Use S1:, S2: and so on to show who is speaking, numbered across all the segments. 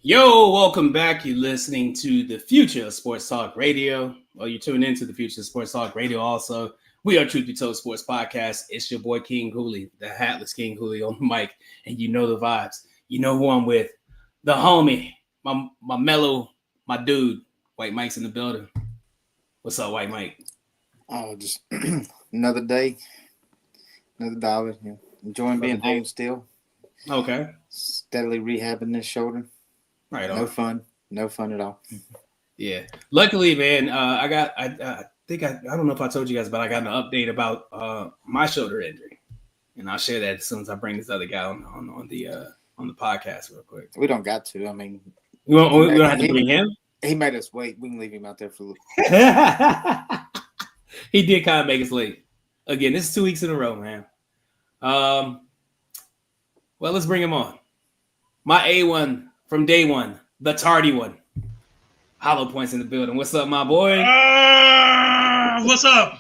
S1: Yo, welcome back. You're listening to the Future of Sports Talk Radio. Well, you're tuning into the Future of Sports Talk Radio also. We are Truth Be Told Sports Podcast. It's your boy King Hooley, the hatless King Hooley on the mic. And you know the vibes. You know who I'm with. The homie, my mellow, my dude. White Mike's in the building. What's up, White Mike?
S2: Oh, just another day, another dollar. Yeah. Enjoying being home still.
S1: Okay.
S2: Steadily rehabbing this shoulder.
S1: Right
S2: on. No fun at all.
S1: Yeah. Luckily, man, I don't know if I told you guys, but I got an update about my shoulder injury, and I'll share that as soon as I bring this other guy on the podcast real quick.
S2: We don't got to. I mean,
S1: we don't have to bring him.
S2: He made us wait. We can leave him out there for a little.
S1: He did kind of make us late. Again, this is 2 weeks in a row, man. Well, let's bring him on. My A1 from day one, the tardy one. Hollow Points in the building. What's up, my boy?
S3: What's up?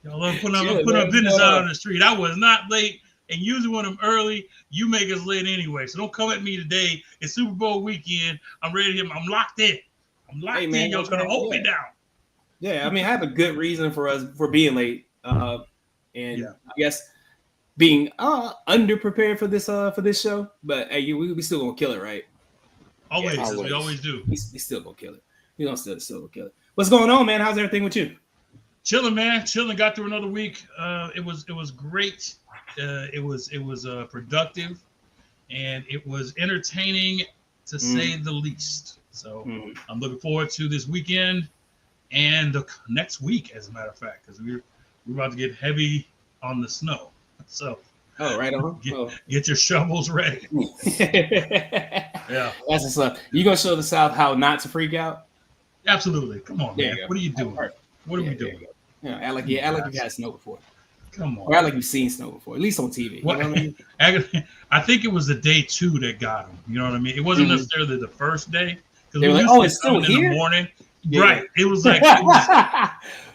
S3: Y'all love putting up business out on the street. I was not late, and usually when I'm early, you make us late anyway. So don't come at me today. It's Super Bowl weekend. I'm ready to hit. I'm locked in. In. Y'all gonna hold me down.
S1: Yeah, I mean, I have a good reason for being late, I guess being underprepared for this show. But hey, we still gonna kill it, right?
S3: Always. We always do.
S1: We still gonna kill it. We don't still gonna kill it. What's going on, man? How's everything with you?
S3: Chilling, man. Chilling. Got through another week. It was great. It was productive, and it was entertaining to say the least. So I'm looking forward to this weekend and the next week, as a matter of fact, because we're about to get heavy on the snow. So
S1: right on.
S3: Get your shovels ready. Yeah,
S1: that's what's up. You gonna show the South how not to freak out?
S3: Absolutely. Come on, man. What are you doing? What are we doing?
S1: Yeah, act like you've had snow before.
S3: Come on.
S1: Or act like you've seen snow before, at least on TV. You know what I mean?
S3: I think it was the day 2 that got them. You know what I mean? It wasn't necessarily the first day.
S1: They were like, "Oh, it's still here?"
S3: In the morning. Yeah. Right. It was like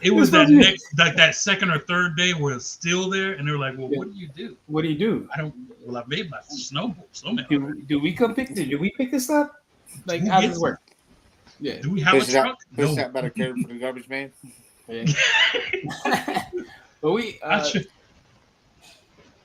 S3: it was that next, like that second or third day where it's still there, and they're like, "Well, what do you do?"
S1: What do you do?
S3: I made my snowman.
S1: Do we come pick this? Do we pick this up? Like, how does this work? Yeah.
S3: Do we have a truck?
S2: Push out by the curb for the garbage man.
S1: Yeah. But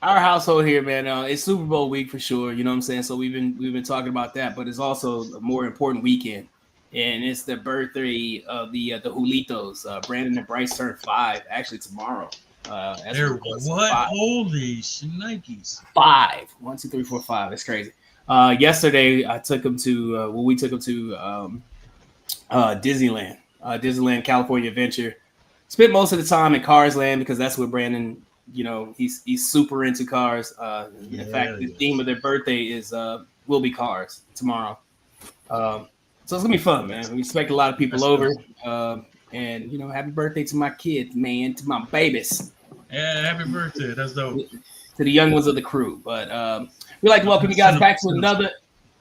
S1: our household here, man, it's Super Bowl week for sure. You know what I'm saying? So we've been talking about that, but it's also a more important weekend, and it's the birthday of the Julitos. Brandon and Bryce turn 5 actually tomorrow.
S3: They're what? 5. Holy shnikes!
S1: 5. 1, 2, 3, 4, 5. That's crazy. Yesterday I took them to we took them to Disneyland, California Adventure. Spent most of the time in Cars Land because that's where Brandon, you know, he's super into cars. In fact, the theme of their birthday is will be cars tomorrow. So it's gonna be fun, man. We expect a lot of people over, and you know, happy birthday to my kids, man, to my babies.
S3: Yeah, happy birthday. That's dope.
S1: To the young ones of the crew. But we'd like to welcome you guys back to another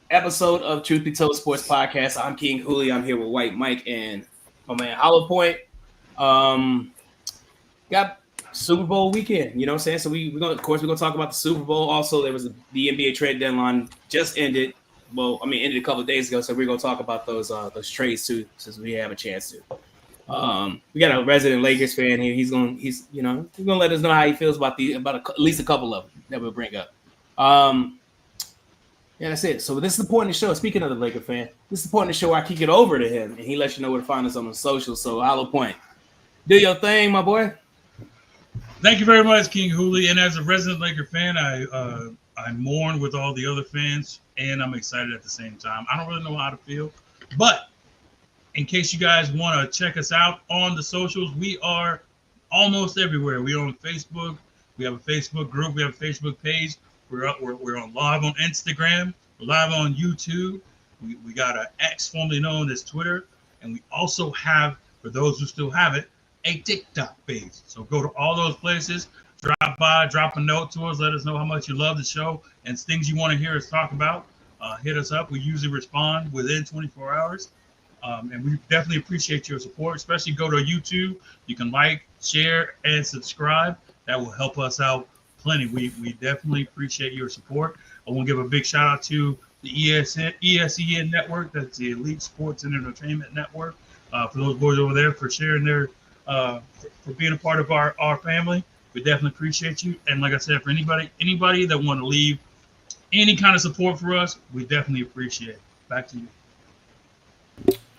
S1: episode of Truth Be Told Sports Podcast. I'm King Hooley. I'm here with White Mike and my man Hollow Point. Got Super Bowl weekend, you know what I'm saying? So we're gonna talk about the Super Bowl. Also, there was the NBA trade deadline just ended. Well, I mean, ended a couple of days ago. So we're gonna talk about those trades too, since we have a chance to. We got a resident Lakers fan here. He's gonna let us know how he feels about at least a couple of them that we'll bring up. Yeah, that's it. So this is the point of the show. Speaking of the Laker fan, this is the point of the show where I kick it over to him and he lets you know where to find us on the socials. So Hollow Point, do your thing, my boy.
S3: Thank you very much, King Hooley. And as a resident Laker fan, I mourn with all the other fans, and I'm excited at the same time. I don't really know how to feel, but in case you guys want to check us out on the socials, we are almost everywhere. We're on Facebook. We have a Facebook group. We have a Facebook page. We're on live on Instagram. We're live on YouTube. We got an X, formerly known as Twitter, and we also have, for those who still have it, a TikTok page. So go to all those places, drop by, drop a note to us, let us know how much you love the show and things you want to hear us talk about. Hit us up. We usually respond within 24 hours. And we definitely appreciate your support, especially go to YouTube. You can like, share, and subscribe. That will help us out plenty. We definitely appreciate your support. I want to give a big shout out to the ESEN network. That's the Elite Sports and Entertainment Network. For those boys over there for sharing their for being a part of our family. We definitely appreciate you. And like I said, for anybody that want to leave any kind of support for us, we definitely appreciate it. Back to you.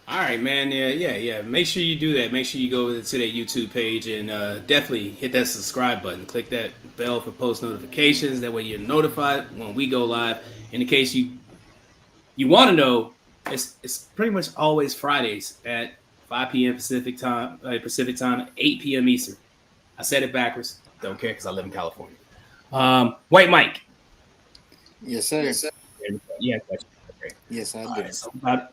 S1: All right, man. Yeah. Make sure you do that. Make sure you go to that YouTube page and definitely hit that subscribe button. Click that bell for post notifications. That way you're notified when we go live. In case you want to know, it's pretty much always Fridays at 5 p.m. Pacific time, 8 p.m. Eastern. I said it backwards. Don't care because I live in California. White Mike.
S2: Yes, sir.
S1: Yeah.
S2: Okay. Yes, I do.
S1: Right, so without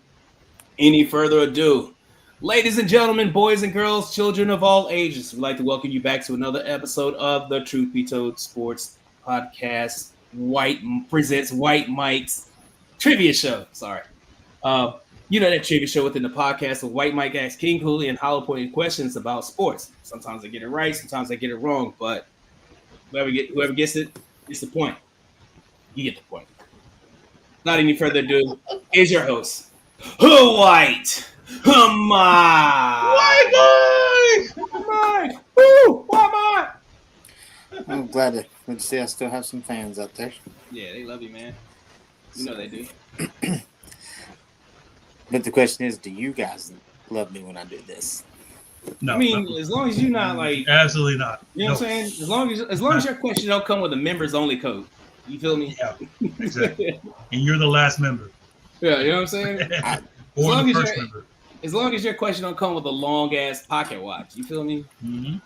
S1: any further ado, ladies and gentlemen, boys and girls, children of all ages, we'd like to welcome you back to another episode of the Truth Be Told Sports Podcast. White presents White Mike's Trivia Show. Sorry. That trivia show within the podcast of White Mike asks King Cooley and hollow pointed questions about sports. Sometimes they get it right, sometimes they get it wrong, but whoever gets it gets the point. You get the point. Not any further ado, here's your host, White Mike. Woo! White Mike.
S2: I'm glad to see I still have some fans out there.
S1: Yeah, they love you, man. You know they do.
S2: But the question is, do you guys love me when I do this?
S3: No,
S1: I mean, as long as you're not like,
S3: absolutely not.
S1: You know what I'm saying? As long as your question don't come with a members only code. You feel me?
S3: Yeah, exactly. And you're the last member.
S1: Yeah, you know what I'm saying?
S3: Or the first member.
S1: As long as your question don't come with a long ass pocket watch. You feel me?
S3: Mm-hmm.
S1: You know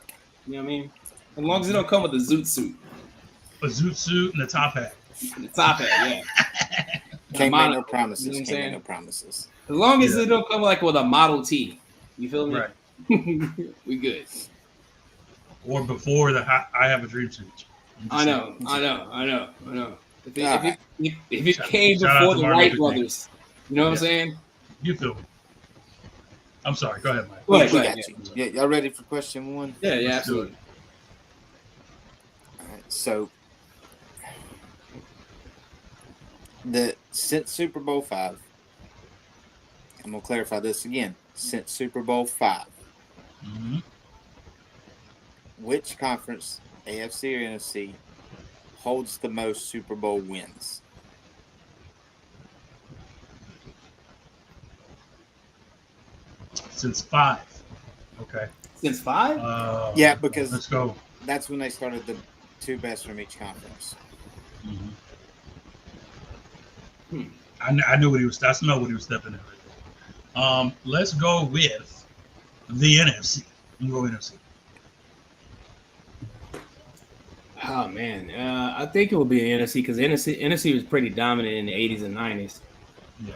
S1: what I mean? As long as it don't come with a zoot suit.
S3: A zoot suit and a top hat.
S1: The top hat, yeah.
S2: Can't make no promises.
S1: You know what I'm
S2: Can't
S1: saying?
S2: make no promises.
S1: As long as it don't come like with a Model T. You feel me?
S3: Right.
S1: We good.
S3: Or before I have a dream suit.
S1: I know. If it came
S3: shout out
S1: before
S3: to
S1: the
S3: Martin
S1: Wright
S3: Luther King.
S1: brothers, you know what I'm saying?
S3: You feel me? I'm sorry. Go ahead, Mike.
S1: Go ahead.
S2: Got you. Yeah, y'all ready for question one?
S1: Yeah,
S3: Let's do
S1: absolutely.
S2: All right. So, since Super Bowl 5, I'm gonna clarify this again. Since Super Bowl 5,
S3: Mm-hmm.
S2: which conference, AFC or NFC, holds the most Super Bowl wins?
S3: Since 5. Okay.
S1: Since 5?
S2: Yeah, because
S3: let's go.
S2: that's when they started the two best from each conference.
S3: Mm-hmm. I knew what he was. I smelled what he was stepping in right there. Let's go with the NFC. We'll go NFC.
S1: Oh man, I think it will be an NFC because NFC was pretty dominant in the 80s and 90s.
S3: Yeah.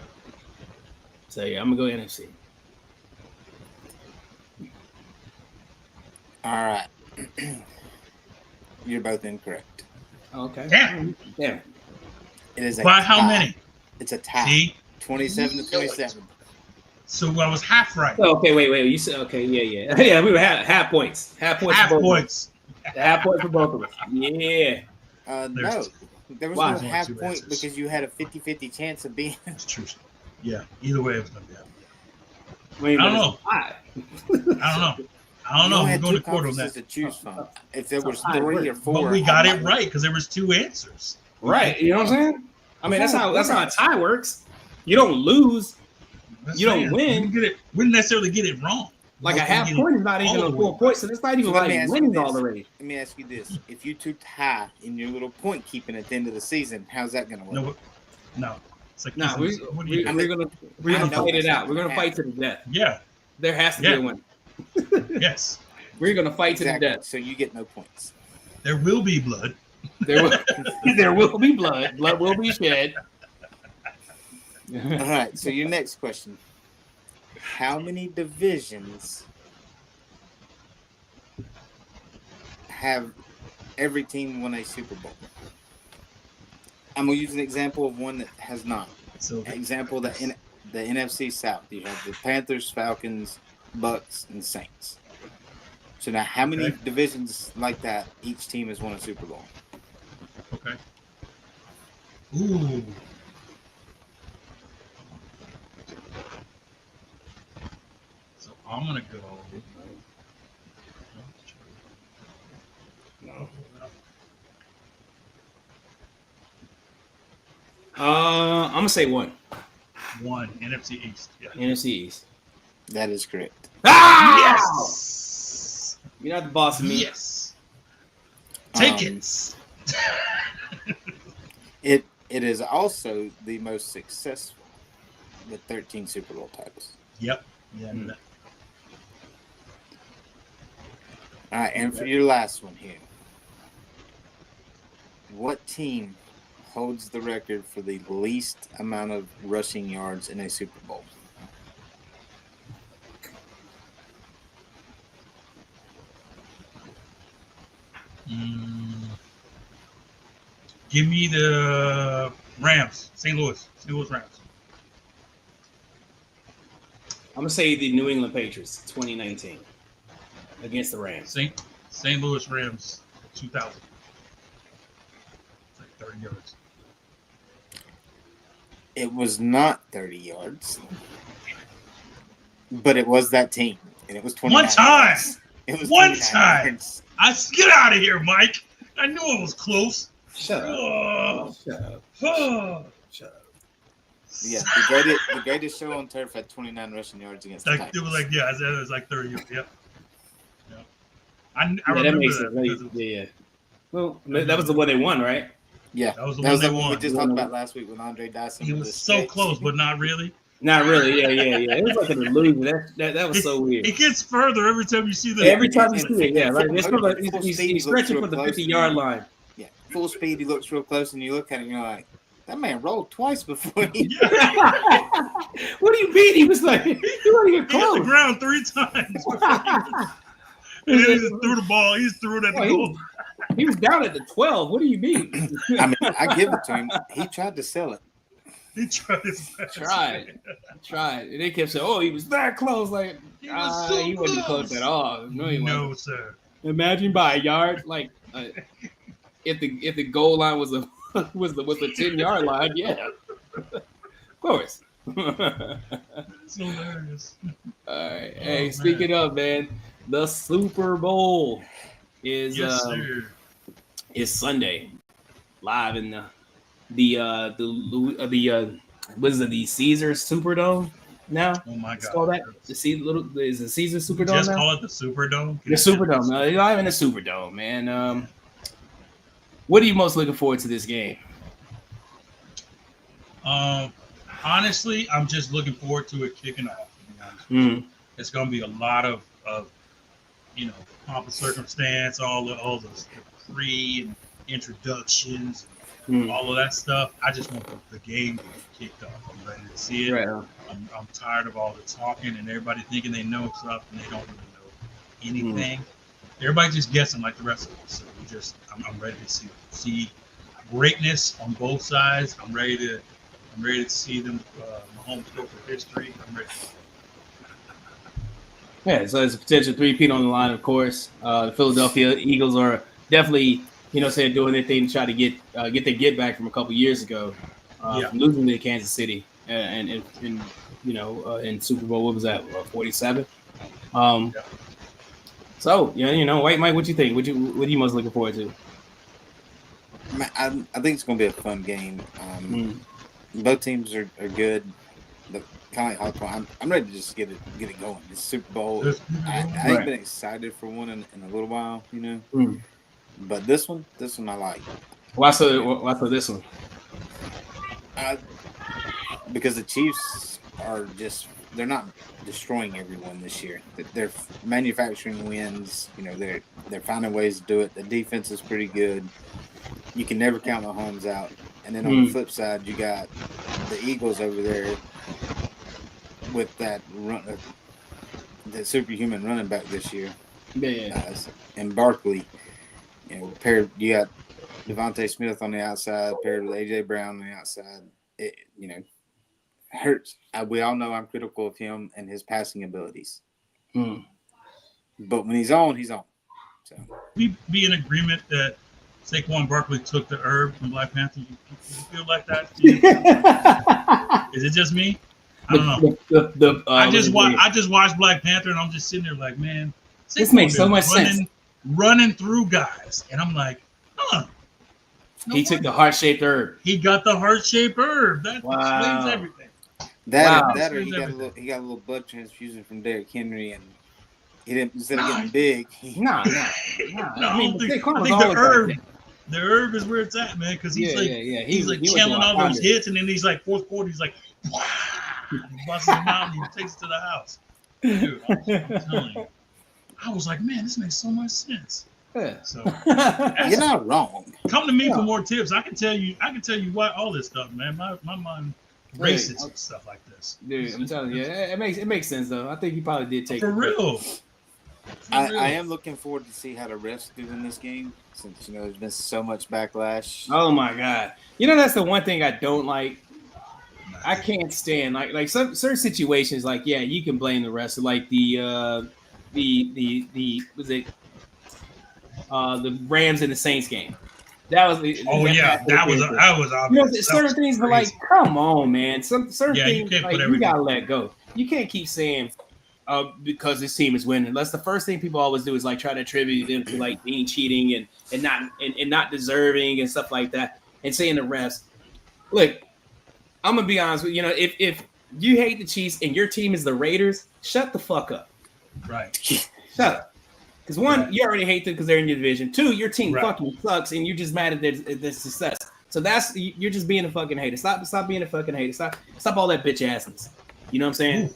S1: So yeah, I'm gonna go NFC.
S2: All right. You're both incorrect.
S1: Okay.
S3: Damn.
S1: Yeah.
S2: It is a
S3: By how
S2: tie.
S3: many?
S2: It's a tie.
S3: See?
S2: 27 to 27.
S3: So I was half right.
S1: Oh, okay, wait. You said okay, yeah. Yeah, we were half points. Half points.
S3: Half
S1: for both
S3: points.
S1: Of us. Half points for both of us. Yeah.
S2: No. There was
S1: Why?
S2: no half
S3: Two
S2: point
S3: answers.
S2: because you had a 50-50 chance of being.
S3: It's true. Yeah. Either way, it was gonna be.
S1: Wait,
S3: I don't know.
S1: I
S3: I don't know.
S2: You
S3: We're
S2: had
S3: going
S2: two
S3: to court on
S2: conferences
S3: that.
S2: to choose from. If there was
S1: That's how it
S2: 3 or
S1: works.
S2: 4,
S3: But we got
S2: I
S3: it
S2: might-
S3: right because there was 2 answers.
S1: Right. You know what I'm saying? I mean, that's how a tie works. You don't lose.
S3: That's
S1: You don't
S3: saying,
S1: win.
S3: We didn't necessarily get it wrong.
S1: Like a
S3: We
S1: half
S3: get it
S1: point is not even
S3: all
S1: a
S3: the
S1: full
S3: way.
S1: point, so it's not even
S2: So let me
S1: like
S2: ask you
S1: winning
S2: this.
S1: already.
S2: Let me ask you this: if you two tie in your little point keeping at the end of the season, how's that going to work?
S3: No. It's like,
S1: No,
S3: what do you do?
S1: we're gonna
S2: I know
S1: fight it
S2: that's
S1: out.
S2: not
S1: We're gonna
S2: gonna
S1: fight to the death.
S3: Yeah.
S1: There has to be a win.
S3: Yes.
S1: We're gonna fight to the
S2: Exactly.
S1: death.
S2: So you get no points.
S3: There will be blood.
S1: There will, there will be blood. Blood will be shed.
S2: All right. So your next question: how many divisions have every team won a Super Bowl? I'm gonna use an example of one that has not.
S3: So
S2: Example that in the NFC South, you have the Panthers, Falcons, Bucks, and Saints. So now, how many
S3: Okay.
S2: divisions like that each team has won a Super Bowl?
S3: okay. Ooh. I'm gonna go.
S1: No. I'm gonna say one.
S3: One NFC East. Yeah.
S1: NFC East.
S2: That is correct.
S1: Ah!
S3: Yes.
S1: You're not the boss of me.
S3: Yes. Take it.
S2: It is also the most successful with 13 Super Bowl titles.
S3: Yep. Yeah.
S2: All right, and for your last one here, what team holds the record for the least amount of rushing yards in a Super Bowl?
S3: Give me the Rams, St. Louis Rams.
S1: I'm gonna say the New England Patriots, 2019, against the Rams.
S3: St. Louis Rams, 2000. It's like 30 yards.
S2: It was not 30 yards, but it was that team, and it was 29
S3: One time.
S2: yards. It was
S3: One
S2: 29
S3: time.
S2: yards.
S3: Get out of here, Mike. I knew it was close.
S1: Shut up.
S3: Oh.
S1: Shut up.
S3: Oh.
S1: Shut up.
S2: Yeah, the greatest show on turf had 29 rushing yards against the
S3: Like
S2: Titans.
S3: it was like it was like 30 yards. Yep. I
S1: Yeah,
S3: remember
S1: that makes sense.
S3: that. because it was-
S1: Yeah. Well, that was the one they won, right?
S2: Yeah,
S3: That was the
S2: that
S3: one
S2: was
S3: they
S2: the one we
S3: won.
S2: just talked about last week with Andre Dyson.
S3: It
S2: with
S3: was
S2: the
S3: so
S2: stretch.
S3: close, but not really.
S1: Not really. Yeah. It was like an illusion. That was so weird.
S3: It gets further every time you see the.
S1: Every time you see it, yeah. Like it's from
S2: Full
S1: he's
S2: speed
S1: stretching
S2: looks
S1: for the
S2: real close
S1: 50-yard
S2: to you.
S1: line.
S2: Yeah, full speed. He looks real close, and you look at it, and you're like, "That man rolled twice before he."
S3: Yeah.
S1: What do you mean? He was like, he wasn't even
S3: He hit the
S1: close.
S3: ground 3 times. And then he just threw the ball. He just threw it at the goal.
S1: He was down at the 12. What do you mean?
S2: I mean, I give it to him. He tried to sell it.
S3: He tried his best.
S1: Tried. And they kept saying, "Oh, he was that close." Like,
S3: He was so
S1: he wasn't close at all. No, he wasn't.
S3: No, sir.
S1: Imagine by a yard, like if the goal line was the 10-yard line, yeah, of course.
S3: It's hilarious.
S1: All right.
S3: Oh,
S1: Hey,
S3: man.
S1: speaking of, man, the Super Bowl is
S3: Yes, sir.
S1: is Sunday, live in what is it, the Caesar Superdome now?
S3: Oh my
S1: It's
S3: God.
S1: called that. Is the Caesar Superdome
S3: Just
S1: now?
S3: call it the Superdome.
S1: The Superdome. No, you're not in the Superdome, man. What are you most looking forward to this game?
S3: Honestly, I'm just looking forward to it kicking off. To be honest with you. It's going to be a lot of pomp and circumstance, all the pre and introductions, all of that stuff. I just want the game to get kicked off. I'm ready to see it.
S1: Right.
S3: I'm tired of all the talking and everybody thinking they know stuff and they don't really know anything. Everybody just guessing like the rest of us. So I'm ready to see greatness on both sides. I'm ready to see them Mahomes go for history. I'm ready.
S1: Yeah, so there's a potential 3-peat on the line, of course. The Philadelphia Eagles are definitely, doing their thing to try to get their get back from a couple years ago, from losing to Kansas City and in Super Bowl. What was that? 47. So White Mike, what you think? What are you most looking forward to?
S2: I think it's going to be a fun game. Both teams are good. But kind of like hardcore. I'm ready to just get it going. It's Super Bowl. I ain't been excited for one in a little while, But this one I like.
S1: Why so this one?
S2: Because the Chiefs they're not destroying everyone this year. They're manufacturing wins. They're finding ways to do it. The defense is pretty good. You can never count Mahomes out. And then on the flip side, you got the Eagles over there with that superhuman running back this year.
S1: Yeah.
S2: And Barkley, you got Devontae Smith on the outside, paired with AJ Brown on the outside. It hurts. We all know I'm critical of him and his passing abilities. But when he's on, he's on. So
S3: we be in agreement that Saquon Barkley took the herb from Black Panther. You feel like that? Is it just me? I don't know. I just watched Black Panther, and I'm just sitting there like, man,
S1: this makes so much sense.
S3: Running through guys, and I'm like,
S1: he took the heart-shaped herb.
S3: He got the heart-shaped herb. That explains everything.
S2: That or he got a little blood transfusion from Derrick Henry, and he didn't, instead of getting big.
S3: No. I mean, I think the herb. The herb is where it's at, man, because he's he's channeling all those hits, and then he's like fourth quarter, he's like, wow, he busts him out and he takes it to the house. Dude, I'm telling you, I was like, man, this makes so much sense.
S1: Yeah.
S3: So
S2: you're not wrong.
S3: Come to me for more tips. I can tell you what all this stuff, man. My mind races with stuff like this.
S1: Dude, I'm telling you, it makes sense though. I think he probably did take
S3: for real.
S2: I am looking forward to see how the refs do in this game, since there's been so much backlash.
S1: Oh my god! That's the one thing I don't like. I can't stand like some certain situations. Like you can blame the refs. Like the Rams and the Saints game. That was that was obvious. Certain things, but like, come on, man. Some certain things you gotta let go. You can't keep saying. Because this team is winning. That's the first thing people always do is like try to attribute them to like being cheating and not deserving and stuff like that. And saying the refs. Look, I'm gonna be honest with you. If you hate the Chiefs and your team is the Raiders, shut the fuck up.
S3: Right.
S1: Shut up. Because one, you already hate them because they're in your division. Two, your team fucking sucks and you're just mad at their success. So you're just being a fucking hater. Stop being a fucking hater. Stop all that bitch assness. You know what I'm saying?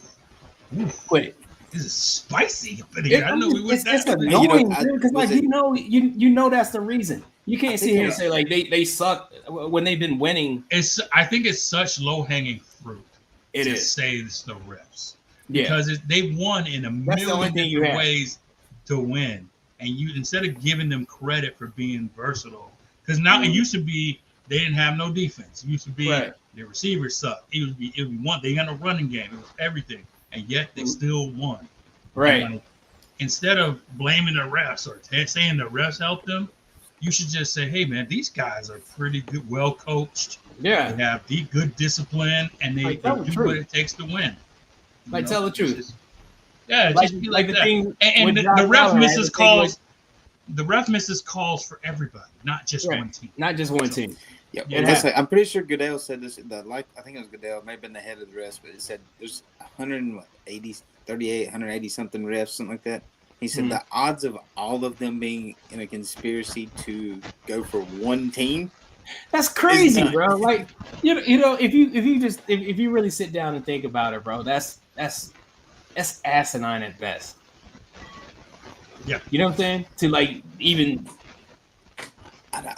S3: Ooh.
S1: Quit it.
S3: This is spicy up in here. I know we went
S1: It's annoying, because you know that's the reason. You can't sit here and say like they suck when they've been winning.
S3: I think it's such low hanging fruit. To say it's the refs because they won in a million different ways to win, and you instead of giving them credit for being versatile, because now it used to be they didn't have no defense. It used to be their receivers sucked. It would be one. They got a running game. It was everything. And yet they still won.
S1: Right.
S3: Like, instead of blaming the refs or saying the refs helped them, you should just say, hey, man, these guys are pretty good, well coached.
S1: Yeah.
S3: They have good discipline, and they do what it takes to win.
S1: Tell the truth.
S3: Just be like that. And the ref misses calls. The ref misses calls for everybody, not just one team.
S1: Not just one team.
S2: Yeah, I'm pretty sure Goodell said this. I think it was Goodell. It may have been the head of the refs, but it said there's 180 something refs, something like that. He said the odds of all of them being in a conspiracy to go for one team.
S1: That's crazy, bro. Like if you really sit down and think about it, bro, that's asinine at best.
S3: Yeah,
S1: you know what I'm saying? To like even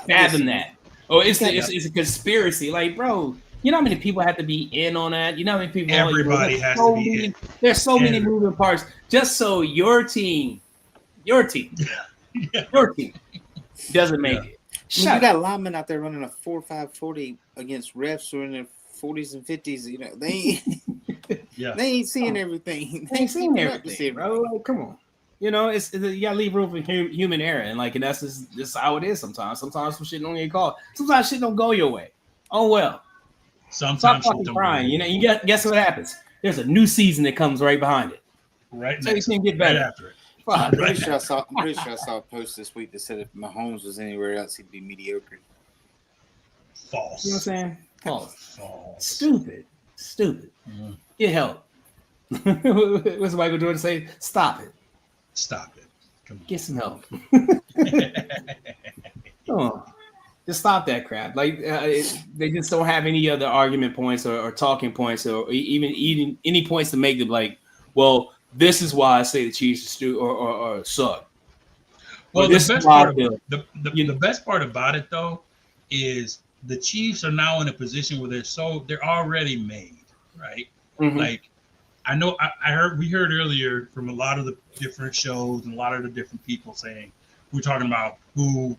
S1: fathom that. Oh, it's a conspiracy. Like, bro, you know how many people have to be in on that? You know how many people?
S3: Everybody has to be in.
S1: There's so many moving parts just so your team doesn't make it.
S2: You got linemen out there running a 4.5 40 against refs who are in their 40s and 50s. They ain't seeing everything.
S1: They ain't seeing everything, bro. Like, come on. You gotta leave room for human error, and like, and that's just how it is. Sometimes some shit don't get called. Sometimes shit don't go your way. Oh well.
S3: Sometimes
S1: stop fucking crying. Guess what happens? There's a new season that comes right behind it.
S3: Right.
S1: So you can get better
S3: after it.
S2: I'm pretty sure I saw a post this week that said if Mahomes was anywhere else, he'd be mediocre.
S3: False.
S1: You know what I'm saying? False. Stupid. Mm-hmm. Get help. What's Michael Jordan say? Stop it. Come on. Get some help. Come on. Just stop that crap. Like they just don't have any other argument points or talking points or even any points to make them like, well, this is why I say the Chiefs or suck.
S3: Well, the best part about it though is the Chiefs are now in a position where they're already made, right?
S1: Mm-hmm.
S3: Like I know we heard earlier from a lot of the different shows and a lot of the different people saying we're talking about who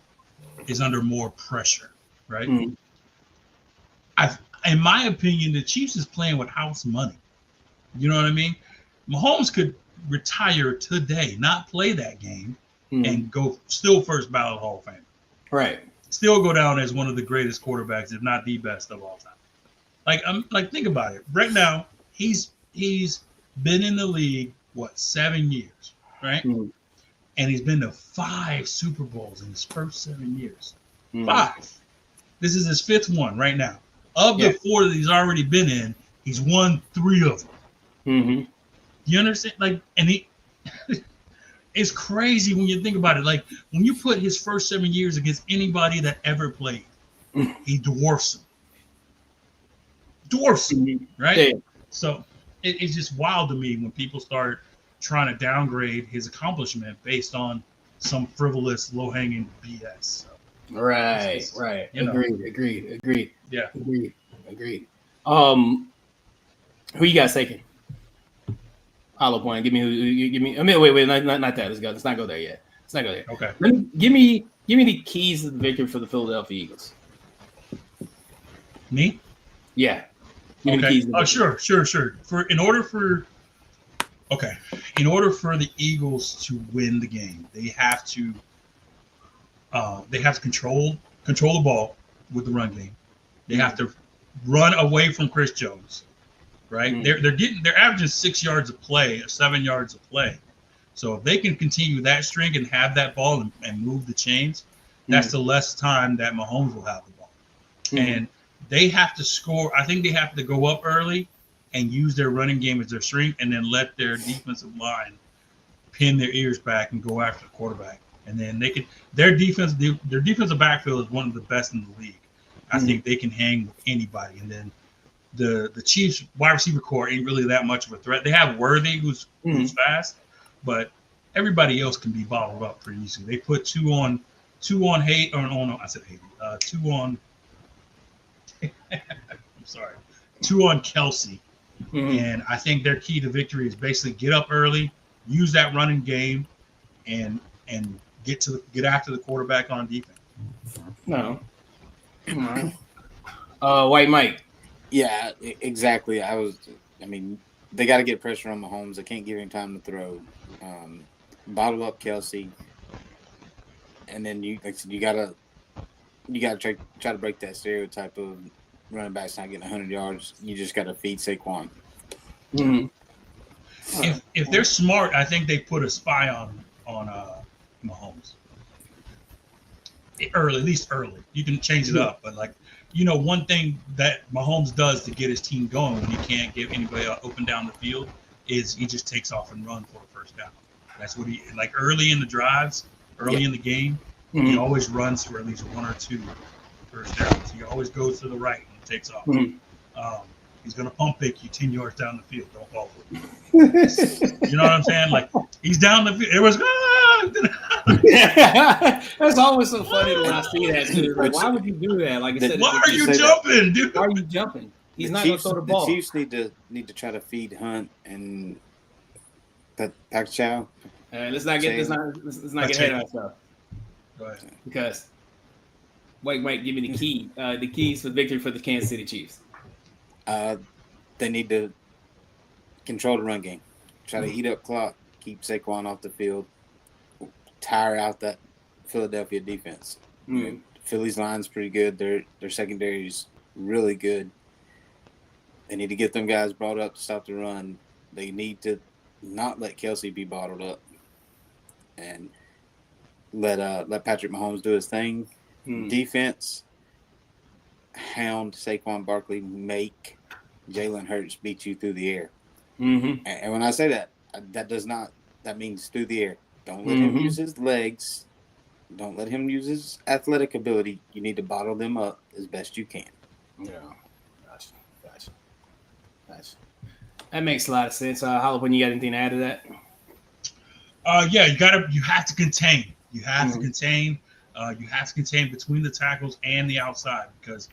S3: is under more pressure, right?
S1: Mm-hmm.
S3: In my opinion, the Chiefs is playing with house money. You know what I mean? Mahomes could retire today, not play that game, and go still first ballot Hall of Fame.
S1: Right.
S3: Still go down as one of the greatest quarterbacks, if not the best of all time. Like think about it. Right now, he's he's been in the league, 7 years, right?
S1: Mm-hmm.
S3: And he's been to 5 Super Bowls in his first 7 years.
S1: Mm-hmm.
S3: 5. This is his 5th one right now. Of the 4 that he's already been in, he's won 3 of them.
S1: Mm-hmm.
S3: You understand? Like, and he, it's crazy when you think about it. Like, when you put his first 7 years against anybody that ever played, he dwarfs him. Right?
S1: Yeah.
S3: So it's just wild to me when people start trying to downgrade his accomplishment based on some frivolous, low-hanging BS. So,
S1: Right. Agreed.
S3: Yeah.
S1: Agreed. Who you guys taking? Hollow point. Give me. I mean, wait. Not that. Let's not go there yet.
S3: Okay.
S1: Give me the keys to the victory for the Philadelphia Eagles.
S3: Me?
S1: Yeah.
S3: Okay. Oh, sure. In order for the Eagles to win the game, they have to control the ball with the run game. They have to run away from Chris Jones, right? Mm-hmm. They're averaging 6 yards of play, 7 yards of play. So if they can continue that string and have that ball and move the chains, that's the less time that Mahomes will have the ball. Mm-hmm. And they have to score. I think they have to go up early and use their running game as their strength, and then let their defensive line pin their ears back and go after the quarterback. And then they can their defensive backfield is one of the best in the league. I think they can hang with anybody. And then the Chiefs wide receiver core ain't really that much of a threat. They have Worthy who's fast, but everybody else can be bottled up pretty easily. They put two on Hayden. I said Hayden. 2 on. I'm sorry. 2 on Kelsey. And I think their key to victory is basically get up early, use that running game, and get after the quarterback on defense.
S1: No. White Mike.
S2: Yeah, exactly. They got to get pressure on Mahomes. They can't give him time to throw. Bottle up Kelsey, and then you gotta try to break that stereotype of running backs not getting 100 yards. You just gotta feed Saquon.
S1: Mm-hmm.
S3: If they're smart, I think they put a spy on Mahomes early, at least early. You can change it up, but one thing that Mahomes does to get his team going when he can't get anybody open down the field is he just takes off and runs for a first down. That's what he early in the drives, in the game. He always runs for at least 1 or 2 first downs. He always goes to the right and takes off. He's going to pump fake you 10 yards down the field. Don't fall for it. You know what I'm saying? He's down the field. It was
S1: That's always so funny when I see that. Dude. Why would you do that? Like I said,
S3: why are you jumping, dude?
S1: Why are you jumping? He's not going to throw the ball.
S2: The Chiefs need to try to feed Hunt and Pac-Chow.
S1: Let's not get ahead of ourselves.
S3: Go ahead.
S1: Because Mike, give me the keys for victory for the Kansas City Chiefs.
S2: They need to control the run game. Try to eat up clock, keep Saquon off the field, tire out that Philadelphia defense. Philly's line's pretty good. Their secondary's really good. They need to get them guys brought up to stop the run. They need to not let Kelsey be bottled up, and let Patrick Mahomes do his thing. Defense, hound Saquon Barkley, make Jalen Hurts beat you through the air. And when I say that, that means through the air. Don't let him use his legs. Don't let him use his athletic ability. You need to bottle them up as best you can.
S1: Yeah, gotcha. That makes a lot of sense. Hollow, you got anything to add to that?
S3: Yeah, you have to contain. You have to contain. You have to contain between the tackles and the outside because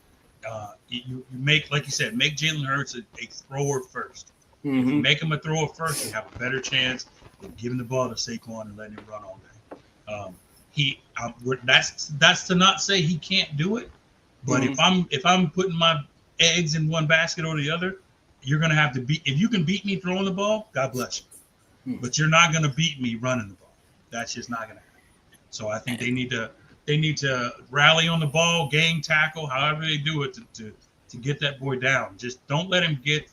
S3: you make, like you said, make Jalen Hurts a thrower first. If you make him a thrower first, you have a better chance of giving the ball to Saquon and letting him run all day. That's to not say he can't do it, but if I'm putting my eggs in one basket or the other, you're gonna have to beat. If you can beat me throwing the ball, God bless you. But you're not gonna beat me running the ball. That's just not gonna happen. So I think they need to rally on the ball, gang tackle, however they do it to get that boy down. Just don't let him get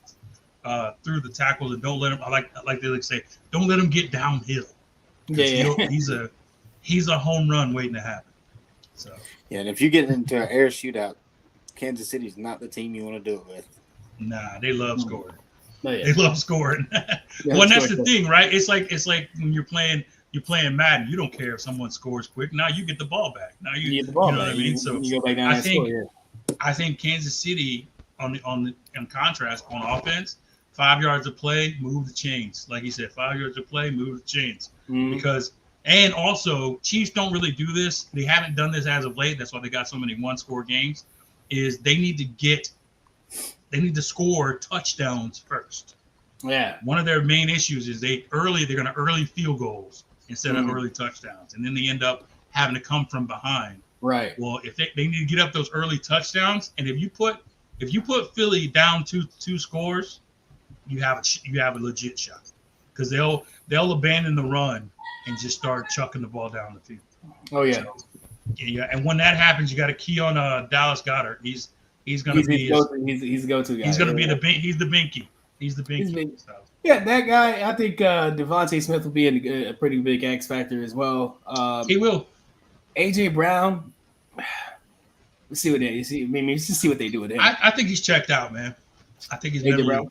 S3: through the tackles and don't let him. I like they say, don't let him get downhill.
S1: Yeah.
S3: He's a home run waiting to happen. So
S2: yeah, and if you get into an air shootout, Kansas City's not the team you want to do it with.
S3: Nah, they love scoring.
S1: Oh, yeah.
S3: They love scoring. Well, and that's the thing, right? It's like when you're playing Madden. You don't care if someone scores quick. Now you get the ball back. Now you get the ball back. What I mean? So
S1: you go back down
S3: I think Kansas City in contrast on offense, 5 yards of play, move the chains. Like you said, 5 yards of play, move the chains. Because and also Chiefs don't really do this. They haven't done this as of late. That's why they got so many one-score games. Is they need to score touchdowns first.
S1: Yeah.
S3: One of their main issues is they're going to early field goals instead of early touchdowns, and then they end up having to come from behind.
S1: Right.
S3: Well, if they need to get up those early touchdowns, and if you put Philly down two scores, you have a legit shot, because they'll abandon the run and just start chucking the ball down the field.
S1: Oh yeah.
S3: So, yeah, and when that happens, you got to key on Dallas Goedert. He's going to be
S1: he's go-to guy.
S3: He's going to be he's the binky. He's the binky. So.
S1: Yeah, that guy. I think Devontae Smith will be a pretty big X factor as well.
S3: He will.
S1: AJ Brown. Let's see what they see. Let's just see what they do with him.
S3: I think he's checked out, man. I think he's
S1: AJ Brown.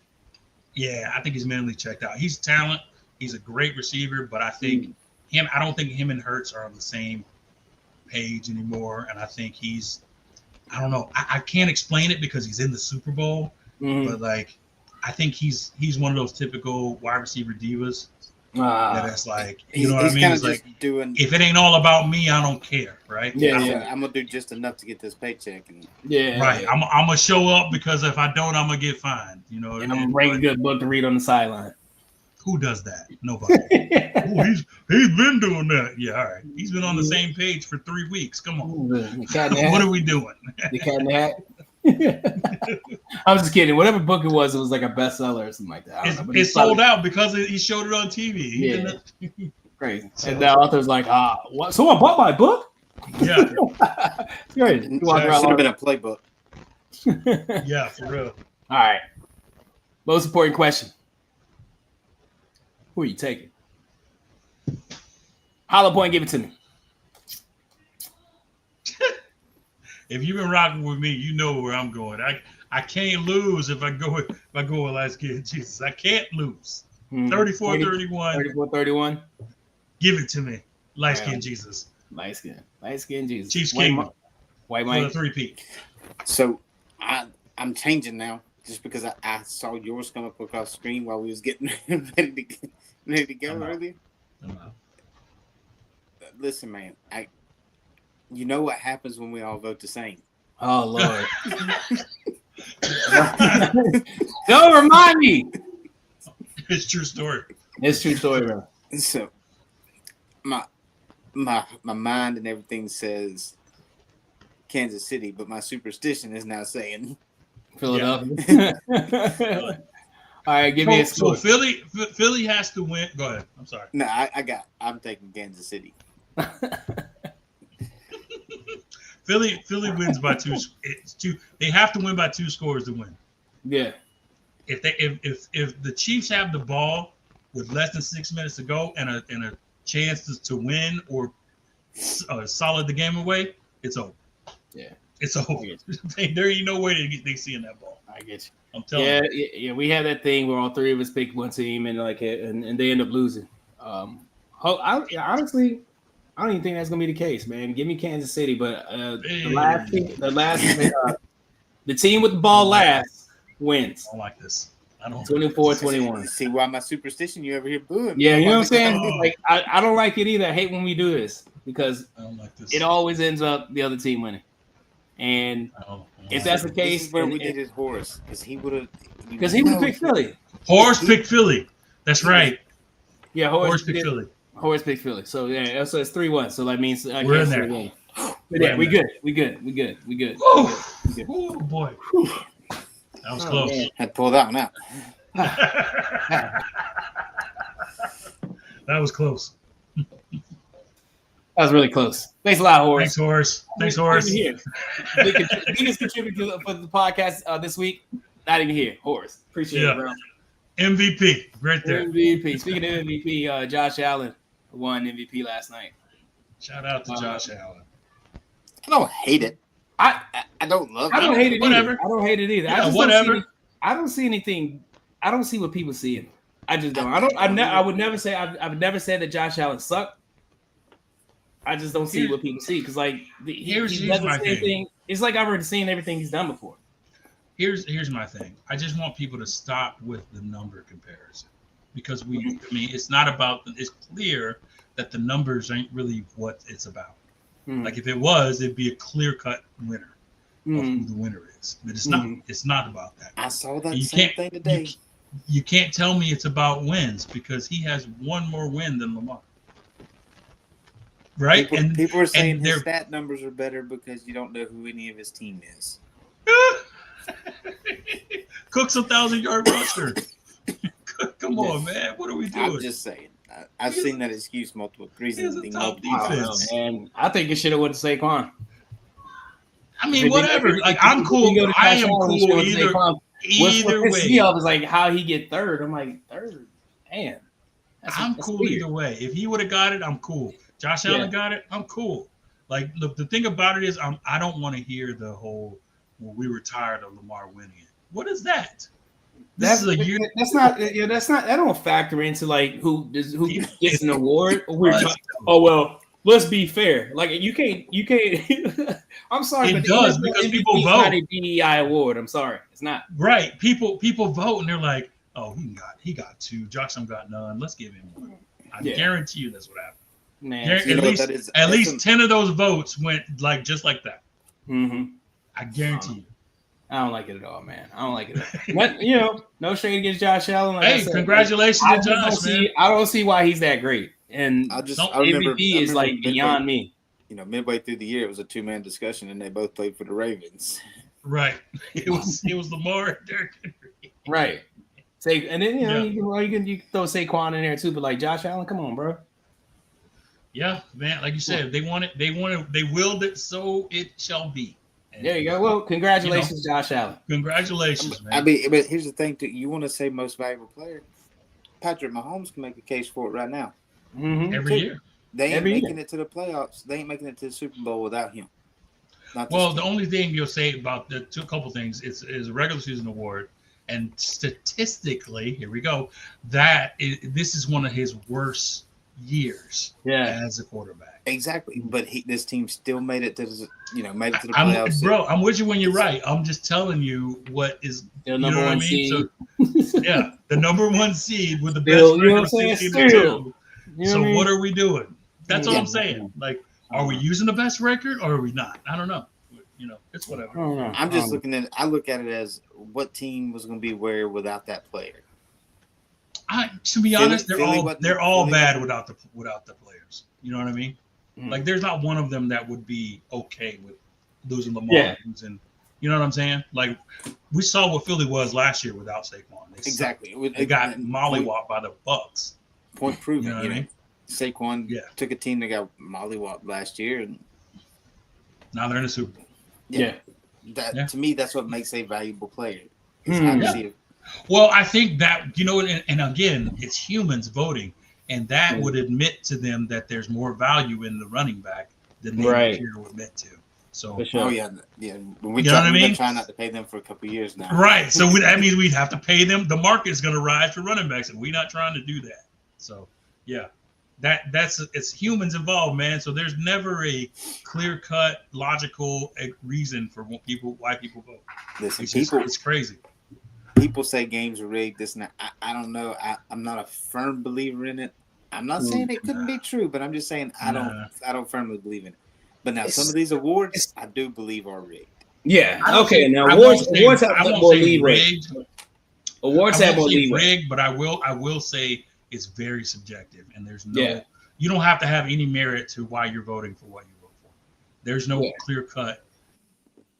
S3: Yeah, I think he's mentally checked out. He's talent. He's a great receiver, but I think I don't think him and Hurts are on the same page anymore. And I think I don't know. I can't explain it because he's in the Super Bowl, but like, I think he's one of those typical wide receiver divas. That it's like, you know what I mean? It's like, if it ain't all about me, I don't care, right?
S2: Yeah. I'm gonna do just enough to get this paycheck, and
S3: right. I'm gonna show up, because if I don't, I'm gonna get fined. You know,
S1: and I'm gonna bring a good book to read on the sideline.
S3: Who does that? Nobody. He's been doing that. Yeah, all right. He's been on the same page for 3 weeks. Come on. What are we doing?
S1: The Cat in the Hat. I was just kidding. Whatever book it was like a bestseller or something like that.
S3: It's sold out because he showed it on TV.
S1: Yeah. Great. And the author's like, what? Someone bought my book?
S3: Yeah.
S1: Great.
S2: Should have been a playbook.
S3: Yeah, for real.
S1: All right. Most important question. Who are you taking? Hollow Point, give it to me.
S3: If you've been rocking with me, you know where I'm going. I can't lose if I go with Light Skin Jesus. I can't lose. 34-31.
S1: 34-31.
S3: Give it to me. Light Skin Jesus.
S1: Light Skin Jesus.
S3: Chiefs King.
S1: White Mike.
S3: For the 3-peat.
S2: So I'm changing now, just because I saw yours come up across the screen while we was getting ready to go earlier. Listen, man, you know what happens when we all vote the same.
S1: Oh Lord! Don't remind me.
S3: It's true story.
S1: It's true story, bro.
S2: So my mind and everything says Kansas City, but my superstition is now saying
S1: Philadelphia. All right, give me a score.
S3: So Philly has to win. Go ahead. I'm sorry.
S2: No, I'm taking Kansas City.
S3: Philly wins by two. It's two. They have to win by 2 scores to win.
S1: Yeah.
S3: If the Chiefs have the ball with less than 6 minutes to go and a chance to win or solid the game away, it's over.
S1: Yeah.
S3: It's over. There ain't no way they seeing that ball.
S1: I get you.
S3: I'm telling you.
S1: Yeah. We had that thing where all 3 of us picked one team and and they end up losing. Honestly, I don't even think that's gonna be the case, man. Give me Kansas City, but the team with the ball last wins.
S3: I don't like this. I don't.
S1: 24-21.
S2: See why my superstition you ever hear booing?
S1: Yeah, you know what I'm saying? Like I don't like it either. I hate when we do this because
S3: I don't like this.
S1: It always ends up the other team winning. And if that's the case,
S2: this is where we did his Horace, because he would have
S1: picked Philly.
S3: Horace picked Philly. That's right.
S1: Yeah,
S3: Horace picked Philly.
S1: Horace picked Philly. So yeah, so it's 3-1. So that means
S3: we're in there.
S1: Yeah, we good.
S3: Oh boy, that was close.
S2: Man. Had to pull that one out.
S3: That was close.
S1: That was really close. Thanks a lot, Horace.
S3: Thanks, Horace.
S1: Biggest contributor for the podcast this week. Not even here, Horace. Appreciate it, bro.
S3: MVP, right there.
S1: MVP. Speaking of MVP, Josh Allen won MVP last night.
S3: Shout out to Josh Allen.
S2: I don't hate it. I don't love it.
S1: I don't hate it
S3: Whatever.
S1: either. I don't hate it either.
S3: Yeah, whatever.
S1: I don't see anything. I don't see what people see. I just don't. I would never say. I've never said that Josh Allen sucked. I just don't see what people see because he doesn't say anything. It's like I've already seen everything he's done before.
S3: Here's my thing. I just want people to stop with the number comparison because it's not about. It's clear that the numbers ain't really what it's about. Like if it was, it'd be a clear-cut winner of who the winner is. But it's not. It's not about that.
S2: I saw that same thing today.
S3: You can't tell me it's about wins because he has one more win than Lamar. Right?
S2: People are saying his stat numbers are better because you don't know who any of his team is.
S3: Cook's 1,000-yard rusher. Come on, man. What are we doing?
S2: I'm just saying. I've seen that excuse multiple reasons.
S1: And I think it should have went to Saquon.
S3: I mean, whatever. I'm cool. I am cool either
S1: What
S3: way.
S1: Me off is like how he get third. I'm like third. Man,
S3: I'm cool weird. Either way. If he would have got it, I'm cool. Josh Allen got it, I'm cool. Like the thing about it is, I don't want to hear the whole. Well, we were tired of Lamar winning it. What is that?
S1: That's a year. That's not. Yeah, that's not. That don't factor into like who gets an award. Oh well, let's be fair. Like you can't. I'm sorry,
S3: it does because people vote.
S1: It's not a DEI award. I'm sorry, it's not.
S3: Right. People vote and they're like, oh, he got 2. Josh Allen got none. Let's give him 1. I guarantee you that's what happened.
S1: Man,
S3: at least 10 of those votes went just like that.
S1: Mm-hmm.
S3: I guarantee you.
S1: I don't like it at all, man. I don't like it at all. But, no shade against Josh Allen. Like
S3: hey, congratulations to Josh, man.
S1: I don't see why he's that great. And MVP is like beyond me.
S2: Midway through the year, it was a 2-man discussion, and they both played for the Ravens.
S3: Right. It was Lamar and Derrick Henry.
S1: Right. And then you can throw Saquon in there too, but like Josh Allen, come on, bro.
S3: Yeah, man. Like you said, they willed it, so it shall be. And
S1: there you go. Well, congratulations, Josh Allen.
S3: Congratulations, man.
S2: I mean, but here's the thing, too. You want to say most valuable player? Patrick Mahomes can make a case for it right now.
S1: Mm-hmm.
S3: Every year.
S2: They ain't making it to the playoffs. They ain't making it to the Super Bowl without him.
S3: Well, the only thing you'll say about a couple things is a regular season award, and statistically, here we go. This is one of his worst years as a quarterback.
S2: Exactly, but this team still made it to the playoffs.
S3: I'm with you when you're right. I'm just telling you what is
S1: the number one seed.
S3: So, the number 1 seed with the best regular season. So what are we doing? That's all I'm saying. Like, are we using the best record or are we not? I don't know. It's whatever.
S2: I'm just looking at it. I look at it as what team was going to be where without that player.
S3: To be honest, they're all bad without the players. You know what I mean? Mm-hmm. Like, there's not one of them that would be okay with losing Lamar. And you know what I'm saying? Like, we saw what Philly was last year without Saquon.
S2: Exactly.
S3: They got mollywopped by the Bucs.
S2: Point proven.
S3: You know what I mean?
S2: Saquon took a team that got mollywopped last year, and
S3: now they're in the Super Bowl.
S2: To me, that's what makes a valuable player. How to see it.
S3: Well, I think that, and again, it's humans voting, and that would admit to them that there's more value in the running back than they would admit to. So,
S2: We've been trying not to pay them for a couple of years now.
S3: Right. So that means we'd have to pay them. The market is going to rise for running backs, and we're not trying to do that. So, it's humans involved, man. So there's never a clear-cut, logical reason for why people vote.
S2: Listen,
S3: it's crazy.
S2: People say games are rigged. This and that. I don't know. I'm not a firm believer in it. I'm not saying it couldn't be true, but I'm just saying I don't firmly believe in it. But now some of these awards I do believe are rigged.
S1: Yeah. Okay. Now awards have more leeway. Awards have more leeway.
S3: Rigged, but I will say it's very subjective, and there's you don't have to have any merit to why you're voting for what you vote for. There's no clear cut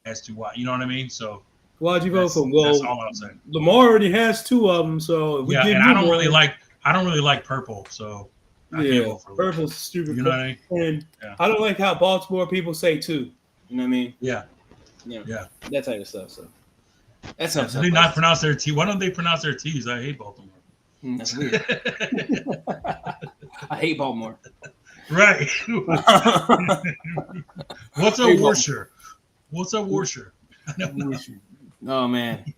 S3: as to why. You know what I mean? So.
S1: Why'd you vote for him? Well,
S3: that's all I'm saying.
S1: Lamar already has 2 of them, so
S3: I don't really like purple, so I can't vote for
S1: purple's stupid.
S3: You know what I mean?
S1: And I don't like how Baltimore people say 2. You know what I mean?
S3: Yeah.
S1: That type of stuff. So That's
S3: Do they not pronounce their T? Why don't they pronounce their T's? I hate Baltimore.
S1: That's weird. I hate Baltimore.
S3: Right. What's up, Worcester? What's up, Worcester?
S1: Oh man.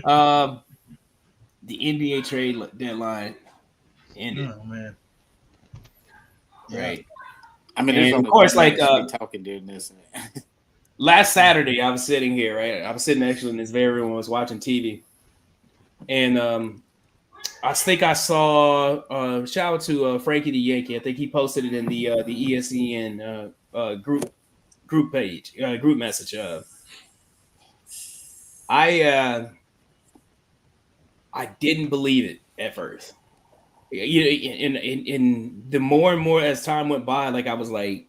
S1: The NBA trade deadline ended.
S3: Oh man.
S1: Right.
S2: I mean, there's
S1: of course, like
S2: talking during this.
S1: Last Saturday, I was sitting here, right? I was sitting actually in this very room. I was watching TV, and I think I saw shout out to Frankie the Yankee. I think he posted it in the ESPN group page, group message. I didn't believe it at first. In the more and more as time went by, like I was like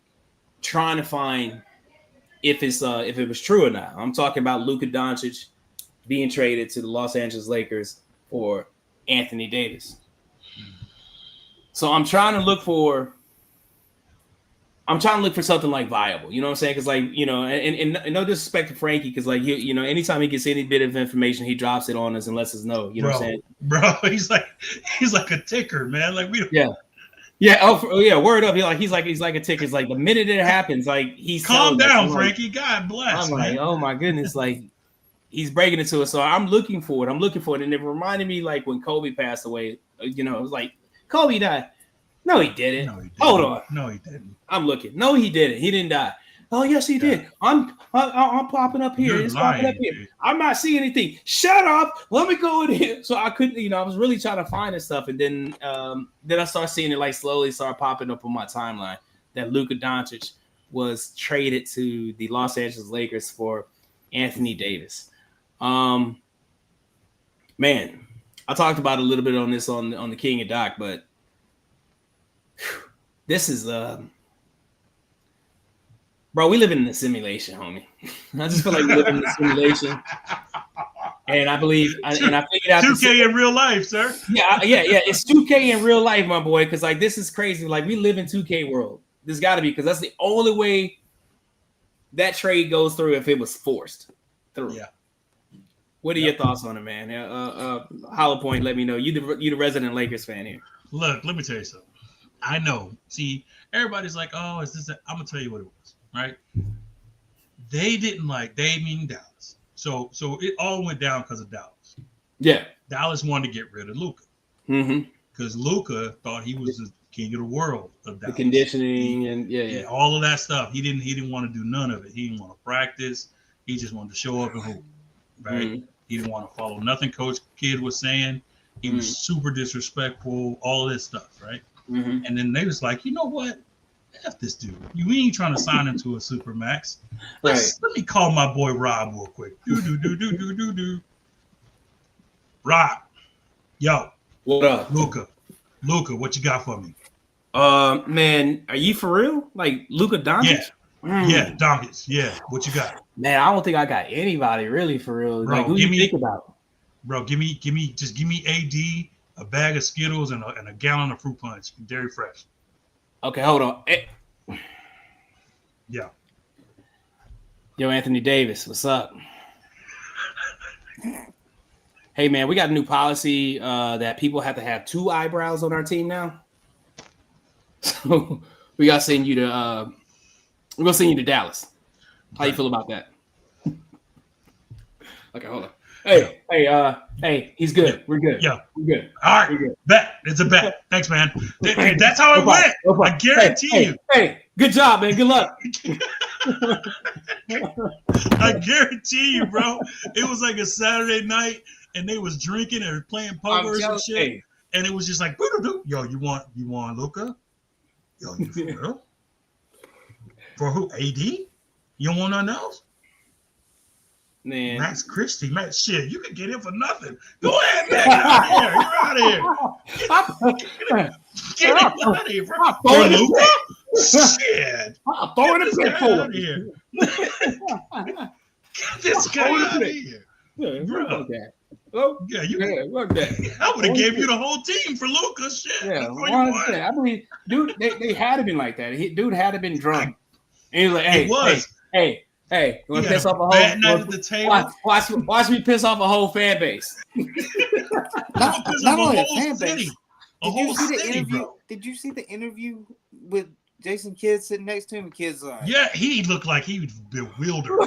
S1: trying to find if it was true or not. I'm talking about Luka Doncic being traded to the Los Angeles Lakers for Anthony Davis. So I'm trying to look for something like viable. You know what I'm saying? Because like, you know, and no disrespect to Frankie, because like you know, anytime he gets any bit of information, he drops it on us and lets us know. You know what I'm saying?
S3: Bro, he's like a ticker, man. Like we don't.
S1: Yeah. Oh yeah. Word up. He's like a ticker. It's like the minute it happens, like he's
S3: calm down, Frankie. God bless.
S1: I'm like, oh my goodness, like he's breaking it to us. So I'm looking for it. And it reminded me like when Kobe passed away. You know, it was like Kobe died. No, he didn't. Hold on.
S3: No, he didn't.
S1: I'm looking. No, he didn't. He didn't die. Oh, yes, he did. I'm popping up here. It's popping up here. I'm not seeing anything. Shut up. Let me go in here. So I couldn't, you know, I was really trying to find this stuff. And then I started seeing it like slowly start popping up on my timeline that Luka Doncic was traded to the Los Angeles Lakers for Anthony Davis. Man, I talked about it a little bit on this on the King and Doc, but this is bro, we live in a simulation, homie. I just feel like we live in a simulation. And I believe I figured out
S3: 2K in real life, sir.
S1: Yeah, it's 2K in real life, my boy, because like this is crazy. Like we live in 2K world. There's gotta be, because that's the only way that trade goes through if it was forced through.
S3: Yeah.
S1: What are your thoughts on it, man? Hollow Point, let me know. You the resident Lakers fan here.
S3: Look, let me tell you something. I know. See, everybody's like, "Oh, is this?" I'm gonna tell you what it was. Right? They didn't like. They mean Dallas. So it all went down because of Dallas.
S1: Yeah.
S3: Dallas wanted to get rid of Luka. Because Luka thought he was the king of the world of Dallas.
S1: The conditioning and
S3: all of that stuff. He didn't want to do none of it. He didn't want to practice. He just wanted to show up and hoop. Right? He didn't want to follow nothing Coach Kidd was saying. He was super disrespectful. All of this stuff. Right? And then they was like, you know what? F this dude. You ain't trying to sign him to a super max. Let me call my boy Rob real quick. Do. Rob, yo,
S1: what up,
S3: Luka, what you got for me?
S1: Man, are you for real? Like Luka Doncic?
S3: Yeah, Doncic. Yeah, what you got?
S1: Man, I don't think I got anybody really for real.
S3: Bro,
S1: like, who you think about?
S3: Bro, give me AD, a bag of Skittles, and a gallon of fruit punch, dairy fresh.
S1: Okay, hold on.
S3: Yeah.
S1: Yo, Anthony Davis, what's up? Hey, man, we got a new policy that people have to have 2 eyebrows on our team now. So we gotta send you to we're gonna send you to Dallas. How you feel about that? Okay, hold on. Hey, he's good.
S3: Yeah.
S1: We're good.
S3: Yeah.
S1: We're good.
S3: All right.
S1: We're good.
S3: Bet. It's a bet. Thanks, man. That's how it went. I guarantee you.
S1: Hey, good job, man. Good luck.
S3: I guarantee you, bro. It was like a Saturday night, and they was drinking and playing poker or some shit.
S1: Hey.
S3: And it was just like, yo, you want Luka? Yo, you for real? For who? AD? You don't want nothing else?
S1: Man.
S3: Max Christie, man, shit, you can get him for nothing. Go ahead, man. Get out of here. You're out of here. Get him out of here, bro. For Luka? Shit.
S1: I'm throwing a pit for him.
S3: Get this guy out of here.
S1: Yeah,
S3: bro.
S1: Oh,
S3: yeah,
S1: look that.
S3: I would have gave you the whole team for Luka. Shit.
S1: Yeah, 100%. I believe, dude, they had to been like that. Dude had to been drunk. And he was like, hey, Hey, you want
S3: He
S1: to
S3: had
S1: piss
S3: a
S1: off a
S3: bad
S1: whole?
S3: night at the table.
S1: Watch me piss off a whole fan base.
S2: Not
S3: Piss off
S2: only
S3: a
S2: a
S3: whole
S2: fan
S3: city.
S2: base.
S3: A
S2: Did you
S3: whole
S2: see the
S3: city,
S2: interview?
S3: bro.
S2: Did you see the interview with Jason Kidd sitting next to him? The kid's like,
S3: Yeah, he looked like he was bewildered.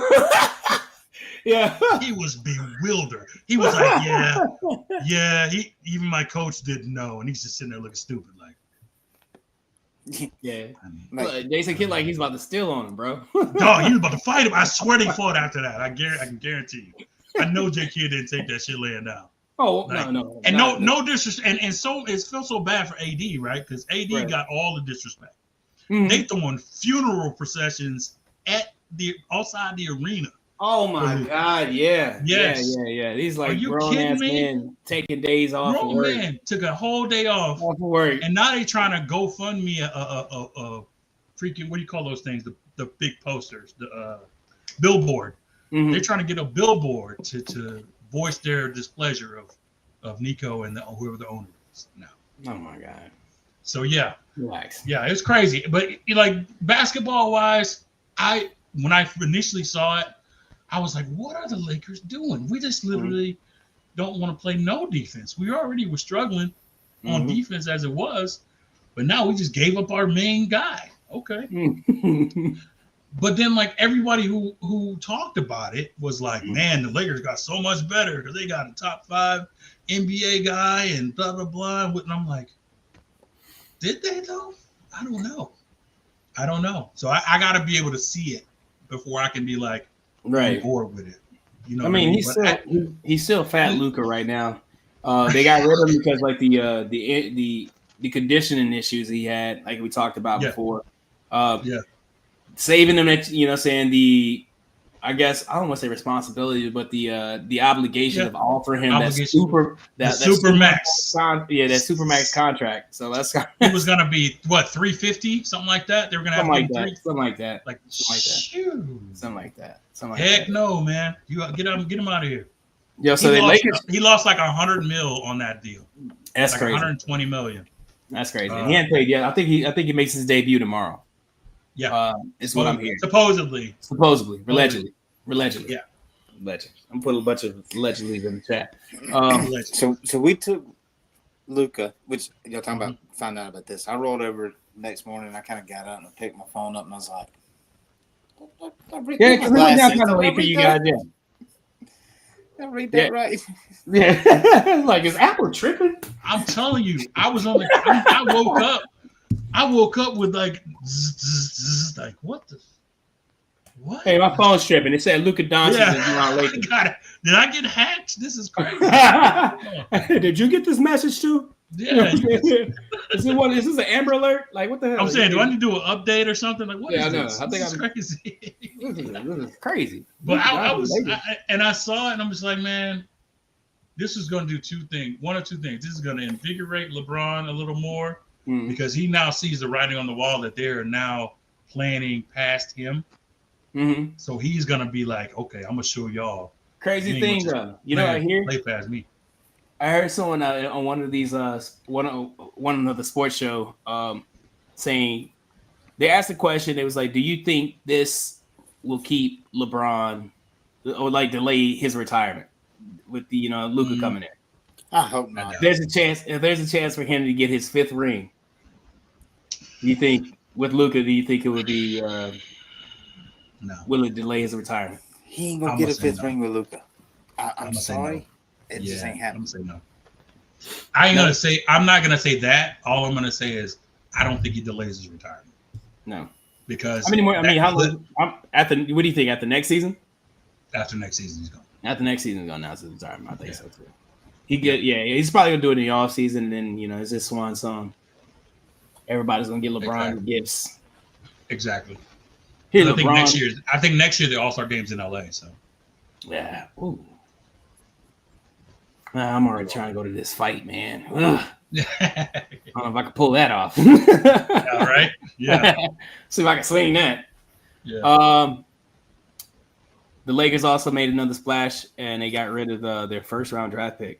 S1: Yeah.
S3: He was bewildered. He was like, yeah. Even my coach didn't know, and he's just sitting there looking stupid, like.
S1: Yeah.
S2: like,
S1: Jason Kidd, like he's about to steal on him, bro.
S3: Dog, he was about to fight him. I swear they fought after that. I can guarantee you. I know J Kidd didn't take that shit laying down.
S1: Oh
S3: Like,
S1: no.
S3: And no disrespect. And so it feels so bad for AD, right? Because AD
S1: Right.
S3: got all the disrespect.
S1: Mhm.
S3: They throwing funeral processions at the outside the arena.
S1: Oh my God, yeah.
S3: Yes.
S1: Yeah. These like
S3: you
S1: grown
S3: kidding
S1: ass
S3: me?
S1: men taking days off of
S3: Grown
S1: work.
S3: man took a whole day off, and now they trying to GoFundMe a freaking, what do you call those things? The big posters, the billboard.
S1: Mhm.
S3: They're trying to get a billboard to voice their displeasure of Nico and whoever the owner is now.
S1: Oh my God.
S3: So yeah,
S1: Relax.
S3: yeah, it's crazy. But like basketball wise, when I initially saw it, I was like, what are the Lakers doing? We just literally don't want to play no defense. We already were struggling on defense as it was, but now we just gave up our main guy. Okay. But then like everybody who talked about it was like, man, the Lakers got so much better because they got a top 5 NBA guy and blah, blah, blah. And I'm like, did they though? I don't know. So I got to be able to see it before I can be like,
S1: right.
S3: on board with it. You know,
S1: I mean, he's still fat Luka right now. They got rid of him because like the conditioning issues he had, like we talked about before. Saving him, saying I guess I don't want to say responsibility, but the obligation of offering him that Supermax contract. So that's
S3: it was gonna be what, 350, something like that. They were gonna have
S1: something like that. Something like that.
S3: Heck no, man! You get him out of here.
S1: Yo, so
S3: he lost like $100 million on that deal.
S1: That's like crazy.
S3: 120 million.
S1: That's crazy. He ain't paid yet. I think he makes his debut tomorrow.
S3: Yeah,
S1: is what I'm hearing.
S3: Supposedly,
S1: allegedly.
S3: Yeah,
S1: alleged. I'm putting a bunch of allegedly in the chat.
S2: So we took Luka, which y'all talking about. Found out about this. I rolled over next morning. I kind of got out and I picked my phone up and I was like,
S1: yeah, because it's kind of late for you guys. Yeah.
S2: I read that right.
S1: Yeah. Like, is Apple tripping?
S3: I'm telling you, I was on the. I woke up with like, like what the. What?
S1: Hey, my phone's tripping. It said Luka Doncic is around Lakers.
S3: Did I get hacked? This is crazy.
S1: Did you get this message too?
S3: Yeah.
S1: Is this an Amber Alert? Like, what the hell?
S3: I'm saying, do I need to do an update or something? Like, what is this?
S1: I think
S3: this is crazy.
S1: This is crazy.
S3: But I saw it and I'm just like, man, this is going to do one or two things. This is going to invigorate LeBron a little more because he now sees the writing on the wall that they are now planning past him.
S1: Mm-hmm.
S3: So he's gonna be like, okay, I'm gonna show y'all.
S1: Crazy thing, I hear.
S3: Play past me.
S1: I heard someone on one of these one of the sports show saying they asked a question. It was like, do you think this will keep LeBron or like delay his retirement with the Luka coming in?
S2: I hope not.
S1: If there's a chance for him to get his 5th ring, do you think with Luka? Do you think it would be?
S3: No.
S1: Will it delay his retirement?
S2: He ain't gonna get a 5th ring with Luka. I'm sorry.
S3: No.
S2: It just ain't happening.
S3: I'm gonna say no. I'm not gonna say that. All I'm gonna say is I don't think he delays his retirement.
S1: No.
S3: Because
S1: how long? What do you think? After next season?
S3: After next season, he's gone.
S1: After next season, he's gonna announce his retirement. I think so too. He's probably gonna do it in the off season, and then it's his swan song. Everybody's gonna get LeBron gifts.
S3: Exactly.
S1: Here,
S3: I think next year the All-Star game's in LA. So
S1: yeah. Ooh. I'm already trying to go to this fight, man. I don't know if I can pull that off.
S3: Yeah, right? Yeah.
S1: See if I can swing that.
S3: Yeah.
S1: The Lakers also made another splash, and they got rid of their first-round draft pick.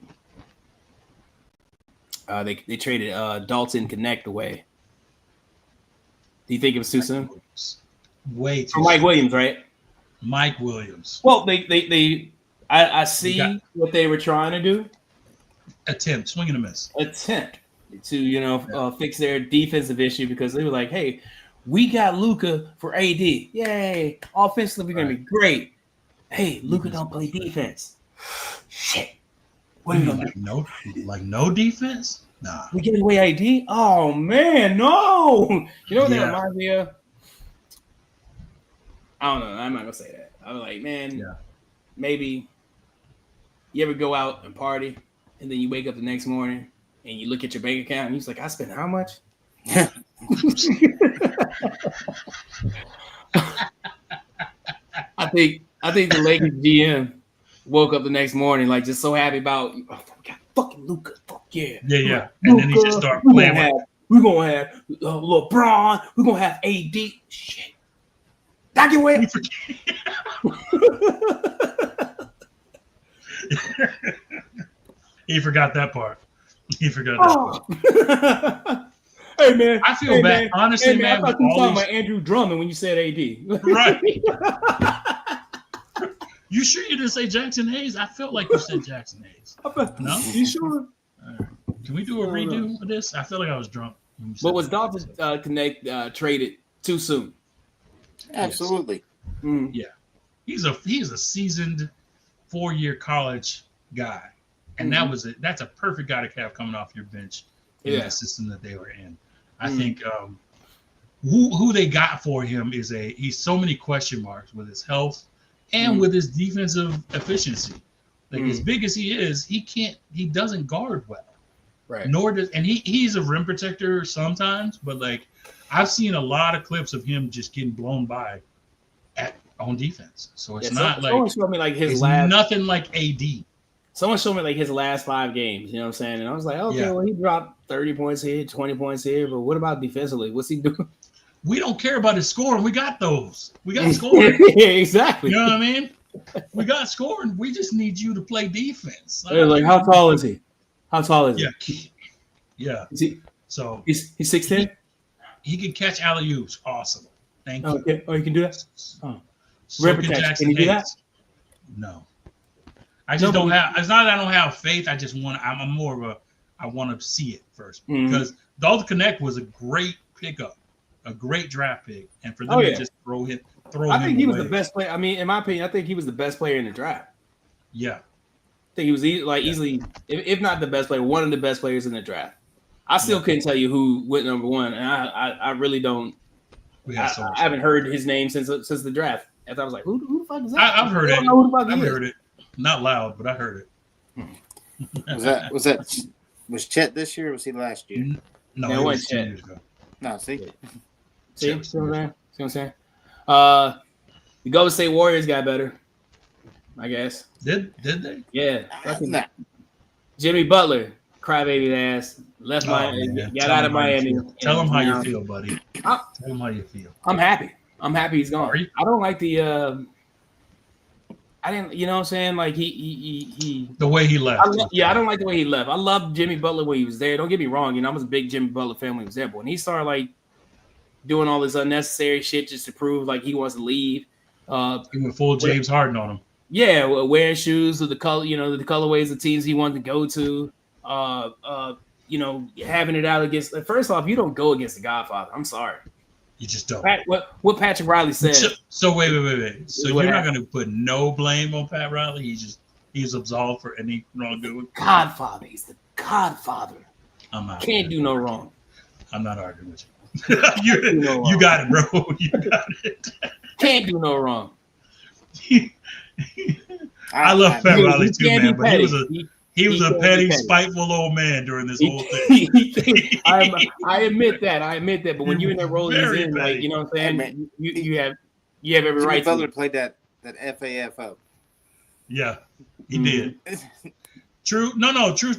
S1: They traded Dalton Connect away. Do you think it was too soon?
S3: Way too
S1: For Mike Williams, right?
S3: Mike Williams.
S1: Well, I see what they were trying to do.
S3: Attempt, swing and a miss.
S1: Attempt to fix their defensive issue because they were like, hey, we got Luka for AD. Yay. Offensively, we're going to be great. Hey, Luka don't play defense. Shit. What are you
S3: like no defense? Nah.
S1: We giving away AD? Oh, man, no. You know what that reminds me of? I don't know. I'm not going to say that. I'm like, man, maybe you ever go out and party and then you wake up the next morning and you look at your bank account and you're like, I spent how much? I think the Lakers GM woke up the next morning like just so happy about we got fucking Luka. Fuck yeah.
S3: Yeah. And then he just started playing.
S1: We're gonna have LeBron. We're gonna have AD. Shit. That can wait.
S3: He forgot that part.
S1: Hey man,
S3: I feel bad. Honestly, man,
S1: I thought you were talking about Andrew Drummond when you said AD.
S3: Right. You sure you didn't say Jackson Hayes? I felt like you said Jackson Hayes. No?
S1: You sure?
S3: Can we do a redo of this? I feel like I was drunk.
S1: But was Doncic Connect traded too soon?
S2: Absolutely.
S1: Yes.
S3: Yeah. He's a seasoned 4-year college guy. And that's a perfect guy to have coming off your bench in that system that they were in. I think who they got for him he's so many question marks with his health and with his defensive efficiency. Like as big as he is, he doesn't guard well.
S1: Right.
S3: He's a rim protector sometimes, but like I've seen a lot of clips of him just getting blown by on defense. So it's not like
S1: someone showed me like his last
S3: nothing like AD.
S1: Someone showed me like his last 5 games, you know what I'm saying? And I was like, okay, well, he dropped 30 points here, 20 points here, but what about defensively? What's he doing?
S3: We don't care about his scoring. We got those. We got scoring.
S1: Yeah, exactly.
S3: You know what I mean? We got scoring. We just need you to play defense.
S1: Like, how tall is he?
S3: Yeah. So
S1: he's 6'10"?
S3: He can catch alley-oops. Awesome. Thank you.
S1: Okay. Oh, you can do that? Oh.
S3: So can Jackson Hayes. Do that? No. I just don't have. It's not that I don't have faith. I just want. I'm more of a. I want to see it first because Dalton Connect was a great pickup, a great draft pick, and for them to just throw him.
S1: I think he was the best player. I mean, in my opinion, I think he was the best player in the draft.
S3: Yeah,
S1: I think he was easily, if not the best player, one of the best players in the draft. I still couldn't tell you who went number 1, and I really don't. I haven't heard his name since the draft. And I was like, who the fuck is that?
S3: I've heard it. I've heard it. Not loud, but I heard
S2: it. Was Chet this year or was he last year?
S3: No, it was 2 years ago.
S2: No, see
S1: what I'm saying? The Golden State Warriors got better, I guess.
S3: Did they?
S1: Yeah. Jimmy Butler, crybaby ass, left got out of Miami.
S3: Tell him how you feel, buddy. Tell him how you feel.
S1: I'm happy. He's gone.
S3: Are you?
S1: I don't like the. I didn't, you know what I'm saying? Like he
S3: the way he left.
S1: I don't like the way he left. I love Jimmy Butler when he was there. Don't get me wrong. You know, I was a big Jimmy Butler fan when he was there. But when he started like doing all this unnecessary shit just to prove like he wants to leave,
S3: he went full James Harden on him.
S1: Yeah, wearing shoes with the color, the colorways of teams he wanted to go to. Having it out against. First off, you don't go against the Godfather. I'm sorry.
S3: You just don't.
S1: What Patrick Riley said.
S3: So wait. So you're not going to put no blame on Pat Riley? He's absolved for any wrongdoing?
S1: Godfather. He's the Godfather.
S3: I'm not.
S1: Can't do no wrong.
S3: I'm not arguing with you. You got it, bro. You got it.
S1: Can't do no wrong.
S3: I love Pat Riley too, man. But he was a petty, spiteful old man during this whole thing.
S1: I admit that. But when you're in that role, he's in, like, you know what I'm saying? You have every right.
S2: Butler played that FAFO.
S3: Yeah, he did. True. No. True.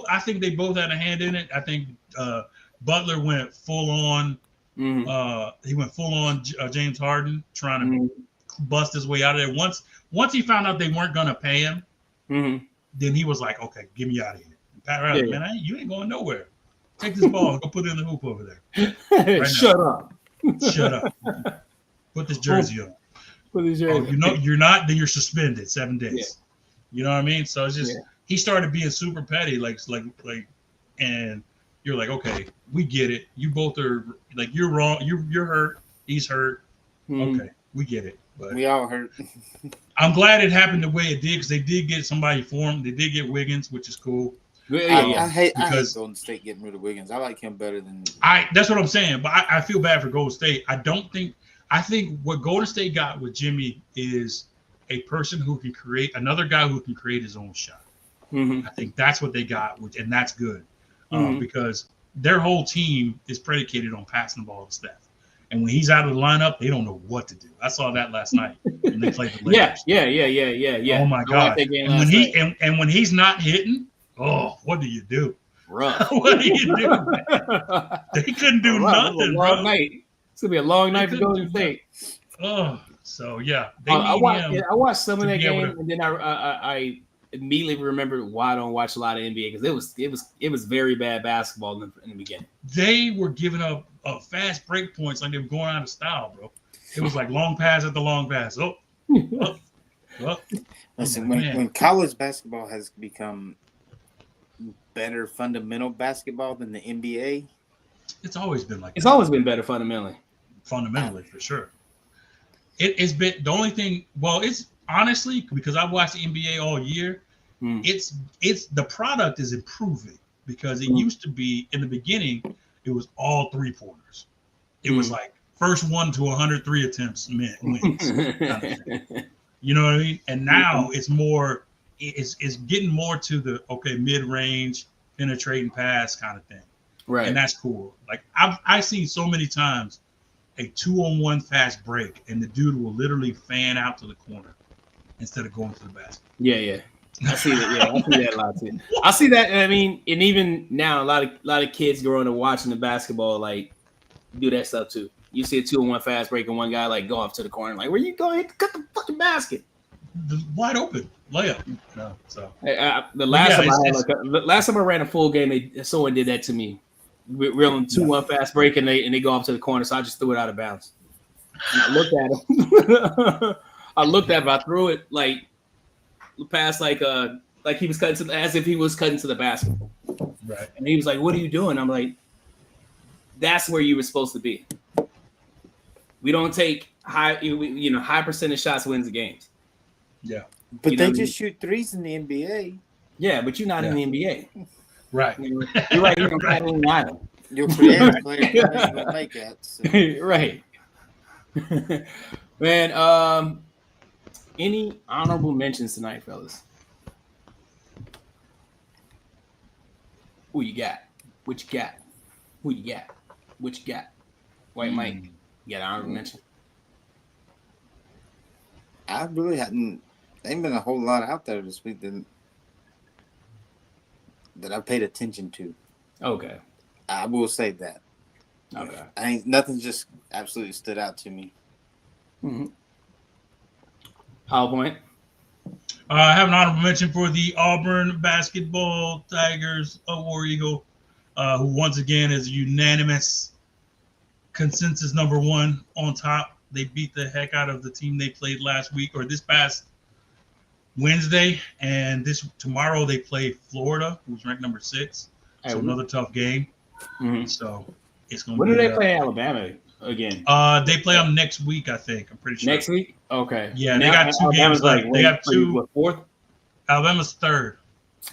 S3: I think they both had a hand in it. I think Butler went full on. He went full on James Harden, trying to bust his way out of there. Once he found out they weren't going to pay him. Then he was like, okay, get me out of here. And Pat Riley, man, you ain't going nowhere. Take this ball and go put it in the hoop over there.
S1: Shut up.
S3: Shut up. Put this jersey on.
S1: with his
S3: Oh,
S1: jersey.
S3: you're not, then you're suspended 7 days.
S1: Yeah.
S3: You know what I mean? So it's just he started being super petty, like, and you're like, okay, we get it. You both are like, you're wrong. You're hurt. He's hurt. Okay, we get it. But
S2: we all hurt.
S3: I'm glad it happened the way it did, because they did get somebody for him. They did get Wiggins, which is cool.
S2: I hate Golden State getting rid of Wiggins. I like him better than
S3: That's what I'm saying. But I feel bad for Golden State. I think what Golden State got with Jimmy is a person who can create, another guy who can create his own shot.
S1: Mm-hmm.
S3: I think that's what they got, and that's good because their whole team is predicated on passing the ball to Steph. And when he's out of the lineup, they don't know what to do. I saw that last night when they played the Lakers.
S1: Yeah.
S3: Oh my God! And when he's not hitting, what do you do?
S1: Rough.
S3: What do you do? They couldn't do nothing, bro.
S1: Night. It's gonna be a long night for Golden State.
S3: Oh, so yeah.
S1: I watched some of that game, and then I immediately remembered why I don't watch a lot of NBA, because it was very bad basketball in the beginning.
S3: They were giving up fast break points like they were going out of style, bro. It was like long pass at the long pass.
S2: Listen, when college basketball has become better fundamental basketball than the NBA,
S3: it's always been like
S1: it's always been better fundamentally
S3: for sure. It's been the only thing. Well, it's honestly, because I've watched the NBA all year, it's the product is improving, because it used to be in the beginning it was all 3-pointers. It was like first 1 to 103 attempts wins. You know what I mean? And now it's more. It's getting more to the mid-range penetrating pass kind of thing,
S1: right? And
S3: that's cool. Like I've seen so many times a 2-on-1 fast break, and the dude will literally fan out to the corner instead of going to the basket.
S1: Yeah. I see that. Yeah, I see that a lot too. I see that. I mean, and even now, a lot of kids growing up watching the basketball like do that stuff too. You see a 2-on-1 fast break, and one guy like go off to the corner, like, where you going? Cut the fucking basket.
S3: Wide open layup. No, so
S1: the last time I ran a full game, someone did that to me. We're on 2-1 fast break, and they go up to the corner, so I just threw it out of bounds. And I looked at him. I threw it like past like he was cutting to, as if he was cutting to the basket.
S3: Right.
S1: And he was like, "What are you doing?" I'm like, "That's where you were supposed to be. We don't take high percentage shots wins the games."
S3: Yeah.
S2: But they just shoot threes in the NBA.
S1: Yeah, but you're not in the NBA.
S3: Right.
S1: You're right here on Catalina Island.
S2: Your creative player will make that. So.
S1: Right. Man, any honorable mentions tonight, fellas? Who you got? What you got? Who you got? What you got? White Mike, you got an honorable mention?
S2: I really hadn't. There ain't been a whole lot out there this week that I paid attention to.
S1: Okay.
S2: I will say that.
S1: Okay.
S2: Nothing just absolutely stood out to me.
S1: Mm-hmm. Hollow Point.
S3: I have an honorable mention for the Auburn basketball Tigers of War Eagle, who once again is unanimous consensus number 1 on top. They beat the heck out of the team they played last week, or this past Wednesday, and tomorrow they play Florida, who's ranked number 6. So another tough game. Mm-hmm. So it's going to be.
S1: When do they play Alabama again?
S3: They play them next week, I think. I'm pretty sure.
S1: Next week? Okay.
S3: Yeah, they got 2 games left. They have 2.
S1: Fourth?
S3: Alabama's 3rd.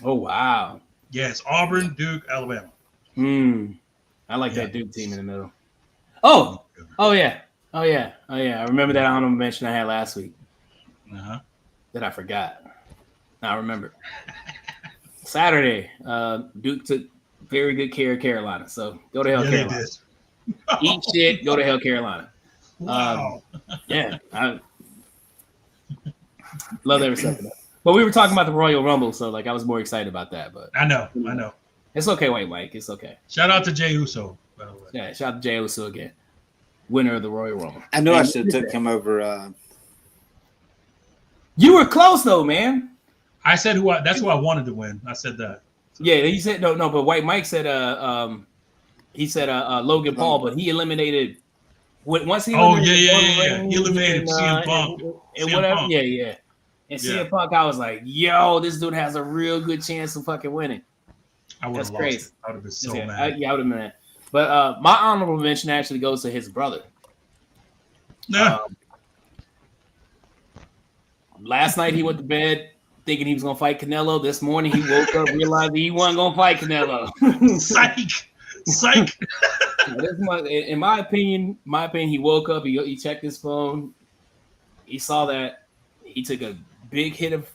S1: Oh, wow.
S3: Yeah, it's Auburn, Duke, Alabama.
S1: I like that Duke team in the middle. Oh yeah. I remember that honorable mention I had last week. That I forgot. Now I remember. Saturday, Duke took very good care of Carolina. So go to hell, Carolina. Eat shit, go to hell, Carolina.
S3: Wow.
S1: I love every second of it. But we were talking about the Royal Rumble, so like I was more excited about that. But
S3: I know.
S1: It's okay, White Mike. It's okay.
S3: Shout out to Jey Uso, by the way.
S1: Yeah, shout out to Jey Uso again. Winner of the Royal Rumble.
S2: I know I should have took him over.
S1: You were close though, man.
S3: I said that's who I wanted to win. I said that.
S1: So. Yeah, he said no, but White Mike said Logan Paul, but he eliminated Once he
S3: He eliminated CM Punk.
S1: And whatever. Punk. Yeah. And CM Punk, I was like, yo, this dude has a real good chance of fucking winning.
S3: I would have lost it. I would have been so mad.
S1: I would have been mad. But my honorable mention actually goes to his brother. Last night he went to bed thinking he was gonna fight Canelo. This morning he woke up realizing he wasn't gonna fight Canelo.
S3: Psych.
S1: In my opinion, he woke up. He checked his phone. He saw that he took a big hit of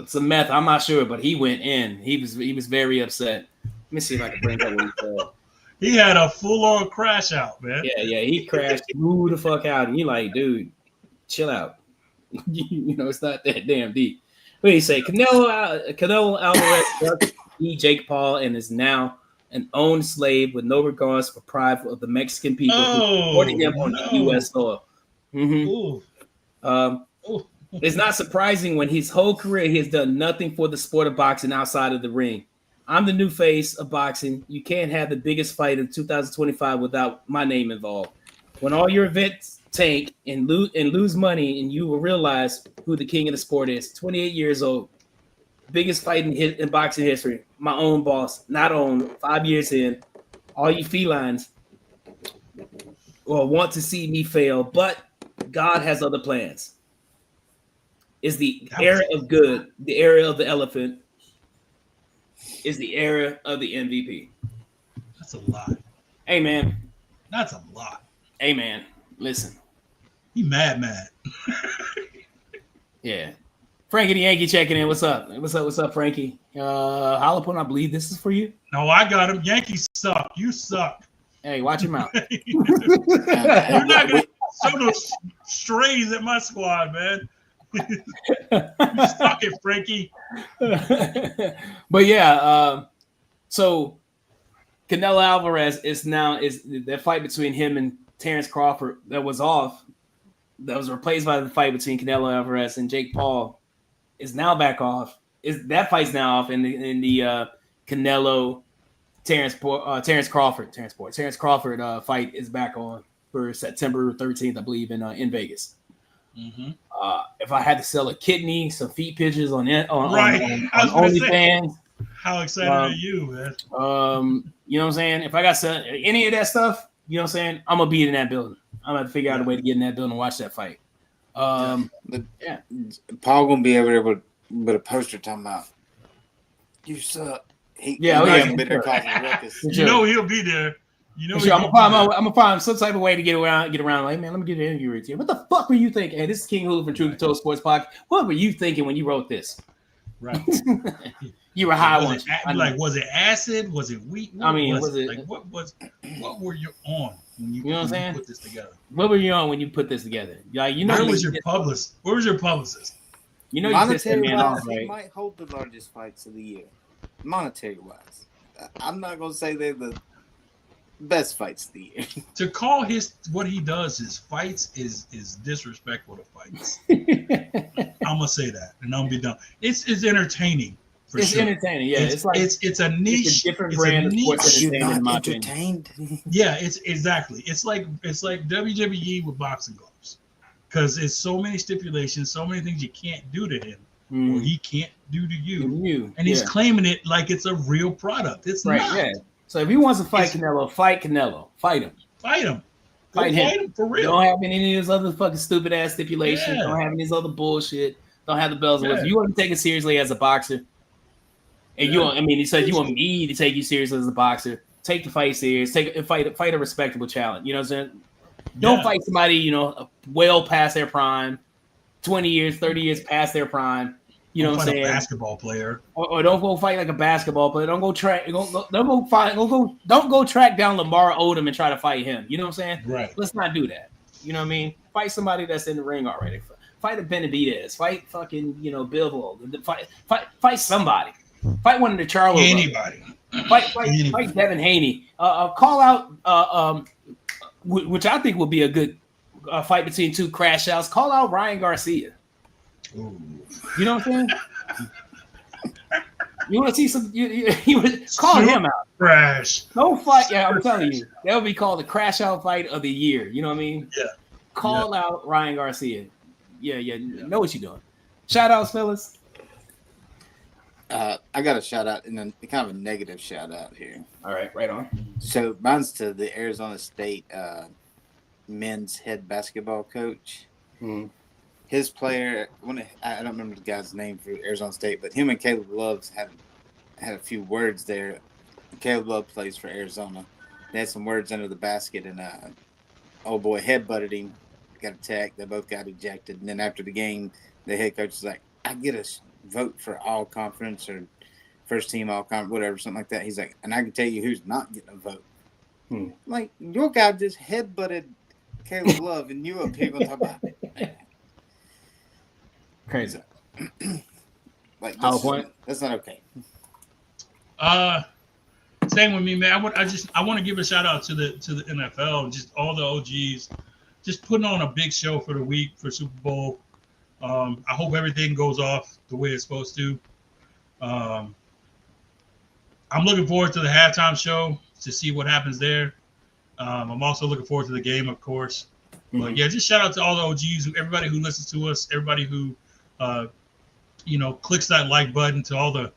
S1: some meth. I'm not sure, but he went in. He was very upset. Let me see if I can bring up what he said.
S3: He had a full-on crash out, man.
S1: Yeah. He crashed, blew the fuck out, and you like, dude, chill out. It's not that damn deep. What do you say? Canelo Alvarez beat Jake Paul and is now an owned slave with no regards for pride of the Mexican people who supported him on the U.S. soil. It's not surprising when his whole career he has done nothing for the sport of boxing outside of the ring. I'm the new face of boxing. You can't have the biggest fight in 2025 without my name involved. When all your events tank and lose money, and you will realize who the king of the sport is. 28 years old, biggest fight in boxing history. My own boss, not owned. 5 years in, all you felines want to see me fail, but God has other plans. Is the era of good, the era of the elephant, is the era of the MVP.
S3: That's a lot.
S1: Hey, man.
S3: That's a lot.
S1: Hey, man. Listen.
S3: He mad.
S1: Yeah. Frankie the Yankee checking in. What's up? What's up, Frankie? Holopon, I believe this is for you.
S3: No, I got him. Yankees suck. You suck.
S1: Hey, watch your mouth.
S3: You're not going to show those strays at my squad, man. You suck it, Frankie.
S1: But yeah, so Canelo Alvarez is that fight between him and Terrence Crawford that was replaced by the fight between Canelo Alvarez and Jake Paul is now back off. That fight's now off in the Canelo Terrence Crawford fight is back on for September 13th, I believe, in Vegas. Mm-hmm. If I had to sell a kidney, some feet pictures on OnlyFans,
S3: how excited are you, man?
S1: You know what I'm saying? If I got any of that stuff, you know what I'm saying? I'm gonna be in that building. I'm gonna figure out a way to get in that building and watch that fight.
S2: Paul gonna be able to put a poster talking about you suck.
S3: Be there you know he'll be there. You know, I'm
S1: gonna find some type of way to get around. Like, man, let me get an interview with you. What the fuck were you thinking? Hey, this is King Hulu from Truth Told Sports Podcast. What were you thinking when you wrote this?
S3: Right.
S1: You were high one.
S3: Was it acid? Was it wheat? What were you on when you put this together?
S1: What were you on when you put this together? Like,
S3: where was your publicist? Where was your publicist?
S2: You know, monetary-wise, he might hold the largest fights of the year. Monetary-wise, I'm not gonna say they're the best fights of the year.
S3: To call what he does his fights is disrespectful to fights. I'm gonna say that, and I'm gonna be done. It's entertaining.
S1: It's entertaining, yeah. It's
S3: a niche.
S1: It's a different brand of sports entertainment.
S3: Yeah, it's exactly. It's like WWE with boxing gloves, because it's so many stipulations, so many things you can't do to him, or he can't do to you. And he's claiming it like it's a real product. It's
S1: right,
S3: not.
S1: Yeah. So if he wants to fight Canelo, fight Canelo. Fight him.
S3: Fight him for real.
S1: Don't have any of those other fucking stupid ass stipulations. Don't have any of these other bullshit. Don't have the bells and whistles. You want to take it seriously as a boxer. And he said you want me to take you seriously as a boxer. Take the fight serious. Fight a respectable challenge. You know what I'm saying? Don't fight somebody, well past their prime, 20 years, 30 years past their prime. You know what I'm saying?
S3: A basketball player,
S1: or don't go fight like a basketball player. Don't go track. Don't go track down Lamar Odom and try to fight him. You know what I'm saying?
S3: Right.
S1: Let's not do that. You know what I mean? Fight somebody that's in the ring already. Fight a Benavidez. Fight fucking Bill Vogt. Fight somebody. Fight one of the Charlo.
S3: Anybody.
S1: Fight Devin Haney. Call out. Which I think will be a good fight between two crash outs. Call out Ryan Garcia.
S3: Ooh.
S1: You know what I'm saying? You want to see some? You would call him out.
S3: Crash.
S1: No fight. Yeah, I'm telling you, that would be called the crash out fight of the year. You know what I mean?
S3: Yeah.
S1: Call out Ryan Garcia. Yeah. Know what you're doing. Shout outs, fellas.
S2: I got a shout out and then kind of a negative shout out here.
S1: All right, right on.
S2: So mine's to the Arizona State men's head basketball coach.
S1: Mm-hmm.
S2: His player, I don't remember the guy's name for Arizona State, but him and Caleb Love had a few words there. Caleb Love plays for Arizona. They had some words under the basket, and old boy headbutted him, got attacked. They both got ejected. And then after the game, the head coach was like, I get a vote for all conference or first team all conference, whatever, something like that. He's like, and I can tell you who's not getting a vote. Like, your guy just headbutted Caleb Love, and you up here going to talk about it.
S1: Crazy.
S2: Like, that's not okay.
S3: Same with me, man. I want to give a shout out to the NFL, just all the OGs, just putting on a big show for the week for Super Bowl. I hope everything goes off the way it's supposed to. I'm looking forward to the halftime show to see what happens there. I'm also looking forward to the game, of course. Mm-hmm. But yeah, just shout out to all the OGs, everybody who listens to us, everybody who clicks that like button, to all the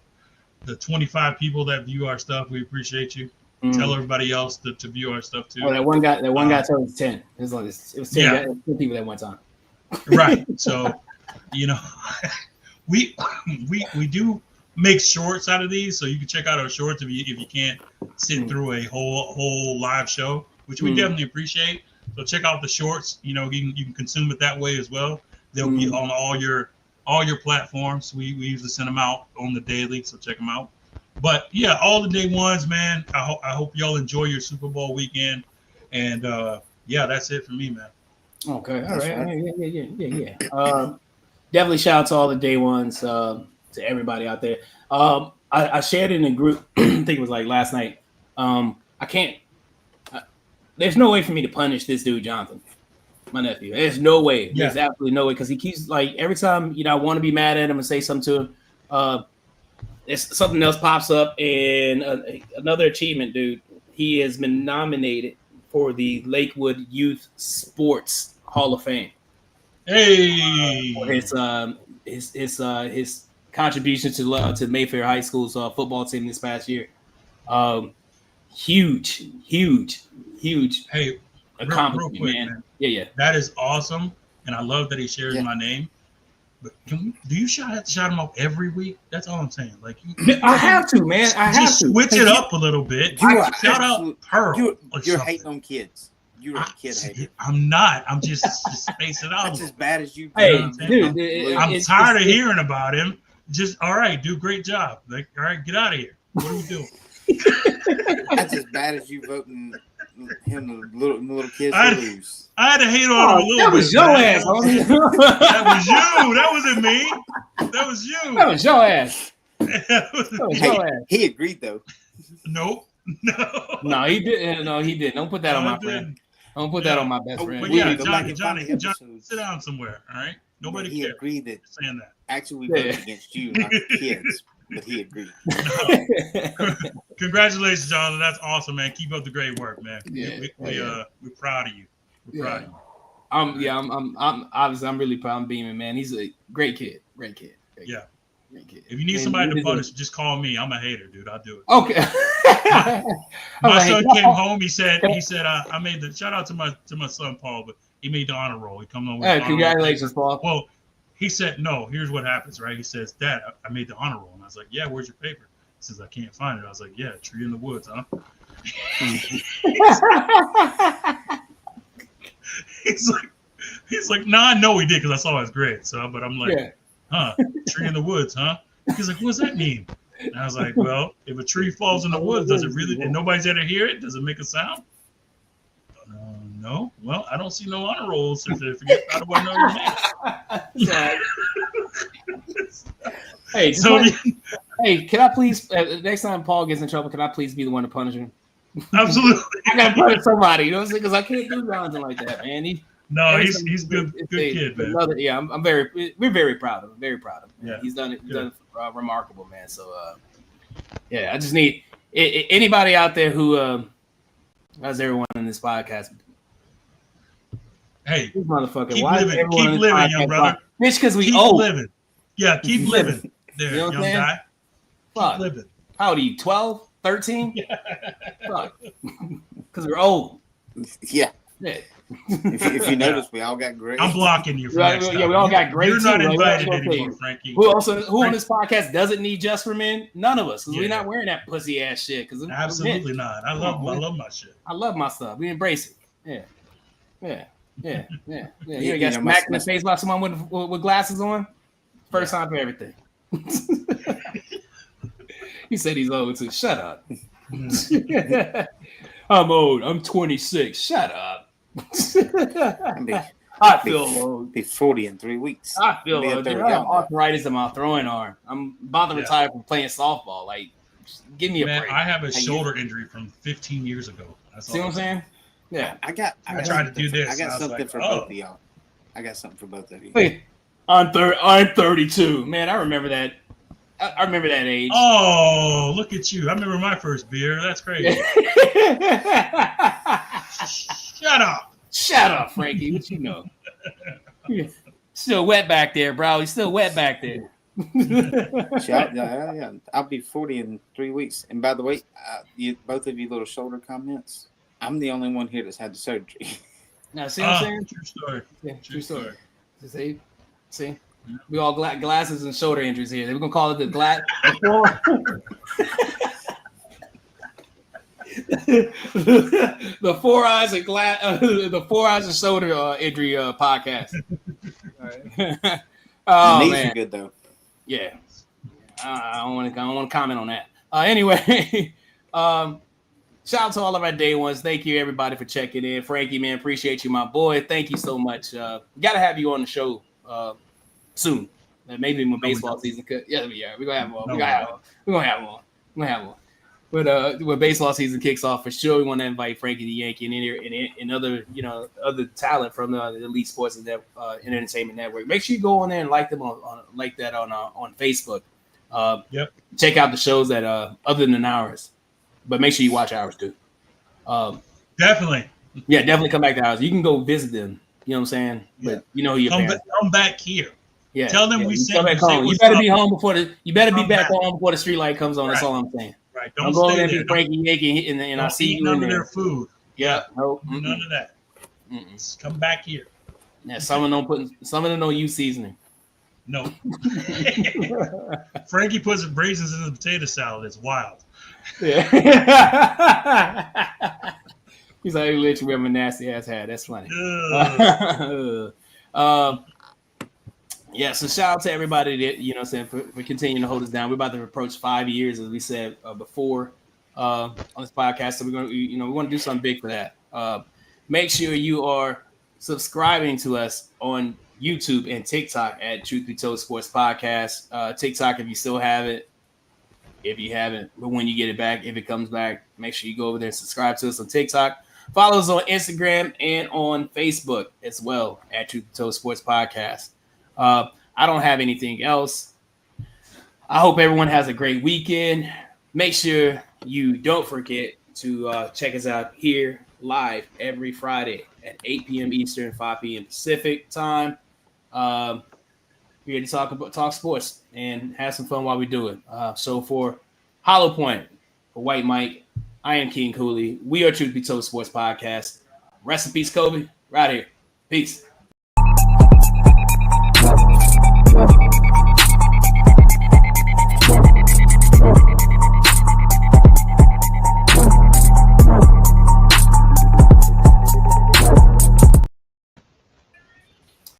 S3: 25 people that view our stuff. We appreciate you. Mm-hmm. Tell everybody else to view our stuff too.
S1: Oh, that one guy told us 10. It was 10, yeah. 10 people at one time.
S3: Right. So, we do make shorts out of these, so you can check out our shorts if you can't sit through a whole live show, which we definitely appreciate. So check out the shorts. You can consume it that way as well. They'll be on all your platforms. We usually send them out on the daily, so check them out. But yeah, all the day ones, man. I hope y'all enjoy your Super Bowl weekend, and that's it for me, man.
S1: Okay, all right. Yeah. Definitely shout out to all the day ones, to everybody out there. I shared it in a group. I think it was like last night. I can't. There's no way for me to punish this dude, Jonathan, my nephew. There's no way. Yeah. There's absolutely no way, because he keeps, like, every time I want to be mad at him and say something to him, something else pops up, and another achievement, dude. He has been nominated for the Lakewood Youth Sports Hall of Fame.
S3: Hey,
S1: his contribution to Mayfair High School's football team this past year. Huge.
S3: Hey,
S1: accomplishment,
S3: real quick,
S1: man. Yeah.
S3: That is awesome, and I love that he shares my name. But do you have to shout him out every week? That's all I'm saying. Like,
S1: I have to, man. I have to
S3: switch it up a little bit. Shout out Pearl.
S2: You're hating on kids. You're a kid hater.
S3: I'm not. I'm just space it out.
S2: That's as bad as you.
S1: Hey, dude,
S3: I'm tired of hearing about him. Just all right, do a great job. Like, all right, get out of here. What are we doing?
S2: That's as bad as you voting him, the little kids to lose.
S3: I had to hate on him a little bit.
S1: That was your ass, homie.
S3: That was you. That wasn't me. That was you.
S1: That was your ass. Your ass.
S2: He agreed, though.
S3: Nope.
S1: No, he didn't. No, he didn't. Don't put that on my friend. Don't put that on my best friend.
S3: But yeah, Johnny, sit down somewhere. All right. Nobody cares.
S2: He agreed that.
S3: Saying that.
S2: Actually, we voted against you, not the kids. But he agreed.
S3: Congratulations, Jonathan. That's awesome, man. Keep up the great work, man.
S1: Yeah,
S3: we're proud of you. We're proud of you.
S1: I'm obviously, I'm really proud of Beeman, man. He's a great kid. Great kid.
S3: Yeah. Great kid. If you need somebody to punish, just call me. I'm a hater, dude. I'll do it.
S1: Okay.
S3: My son came home. He said, I made the shout out to my son Paul, but he made the honor roll. He come on with
S1: congratulations, Paul.
S3: Well, he said, no, here's what happens, right? He says, Dad, I made the honor roll. And I was like, yeah, where's your paper? He says, I can't find it. I was like, yeah, tree in the woods, huh? He's like, no, I know he did because I saw his grades. So, but I'm like, tree in the woods, huh? He's like, what does that mean? And I was like, well, if a tree falls in the woods, does it really, and nobody's ever hear it? Does it make a sound? No. Well, I don't see no honor roll certificate. I don't want to know your name.
S1: Hey, hey, can I please, next time Paul gets in trouble, can I please be the one to punish him?
S3: Absolutely.
S1: I gotta punish somebody, you know what I'm saying? Because I can't do Jonathan like that, man.
S3: No, he's good kid, man.
S1: We're very proud of him. Very proud of him.
S3: Yeah.
S1: He's done remarkable, man. So I just need anybody out there who how's everyone in this podcast?
S3: Hey,
S1: this motherfucker,
S3: keep living, young brother.
S1: Bitch, because we
S3: keep
S1: old.
S3: Living. Yeah, keep living. There,
S1: you know
S3: young guy.
S1: Fuck.
S3: Keep living.
S1: How old are you? 12? 13? Fuck. Because we're old.
S2: Yeah.
S1: Yeah.
S2: If you notice, we all got gray.
S3: I'm blocking you. For next time.
S1: We all got gray.
S3: You're
S1: too.
S3: not invited anymore, Frankie.
S1: Who on this podcast doesn't need Just for Men? None of us. We're not wearing that pussy ass shit.
S3: Absolutely not. I love my shit.
S1: I love my stuff. We embrace it. Yeah. You got
S2: know,
S1: smacked in the face by someone with glasses on. First time for everything. He said he's old too. Shut up. I'm old. I'm 26. Shut up. I feel old.
S2: Be 40 in 3 weeks.
S1: I feel old. I have arthritis in my throwing arm. I'm about to retire from playing softball. Like, give me a break.
S3: I have a shoulder injury from 15 years ago.
S1: See what I'm saying? Yeah.
S2: I
S3: tried to do this.
S2: I got something for both of y'all. I got something for both of you.
S1: Hey, I'm 32. Man, I remember that. I remember that age.
S3: Oh, look at you. I remember my first beer. That's crazy. Shut up,
S1: Frankie. What you know? Still wet back there, bro. He's still wet back there.
S2: Yeah. I'll be 40 in 3 weeks. And by the way, both of you little shoulder comments, I'm the only one here that's had the surgery.
S1: Now, see what I'm saying?
S3: True story.
S1: Yeah, true story. See? We all glasses and shoulder injuries here. We're gonna call it the the four eyes and the 4 eyes and shoulder injury podcast. All right. Oh man,
S2: are good though.
S1: Yeah, I don't want to comment on that. Anyway, shout out to all of our day ones. Thank you everybody for checking in. Frankie, man, appreciate you, my boy. Thank you so much. Gotta have you on the show soon. Maybe when baseball season could. Yeah, we're gonna have him on. We're gonna have him on. But when baseball season kicks off, for sure, we want to invite Frankie the Yankee and other other talent from the Elite Sports and Entertainment Network. Make sure you go on there and like them on Facebook. Check out the shows that other than ours, but make sure you watch ours too.
S3: Definitely.
S1: Yeah, definitely come back to ours. You can go visit them. You know what I'm saying? But you know who your parents.
S3: Come back here.
S1: Yeah.
S3: Tell them we sent
S1: you. You better be home before you better be back home before the street light comes on. Right. That's all I'm saying.
S3: Right.
S1: Don't go there and be Frankie Yankee, and I see you in there.
S3: Their food.
S1: Yeah. Nope.
S3: None of that. Just come back here.
S1: Yeah. Some of them don't use seasoning.
S3: No. Frankie puts raisins in the potato salad. It's wild.
S1: Yeah. He's like, literally, we have a nasty ass hat. That's funny. Yeah, so shout out to everybody that, for continuing to hold us down. We're about to approach 5 years, as we said before on this podcast. So we're going to, we want to do something big for that. Make sure you are subscribing to us on YouTube and TikTok at Truth Be Told Sports Podcast. TikTok, if you still have it. If you haven't, but when you get it back, if it comes back, make sure you go over there and subscribe to us on TikTok. Follow us on Instagram and on Facebook as well at Truth Be Told Sports Podcast. I don't have anything else. I hope everyone has a great weekend. Make sure you don't forget to check us out here live every Friday at 8 p.m. Eastern, 5 p.m. Pacific time. We're here to talk sports and have some fun while we do it. So for Hollow Point, for White Mike, I am King Cooley. We are Truth Be Told Sports Podcast. Rest in peace, Kobe. Right here. Peace.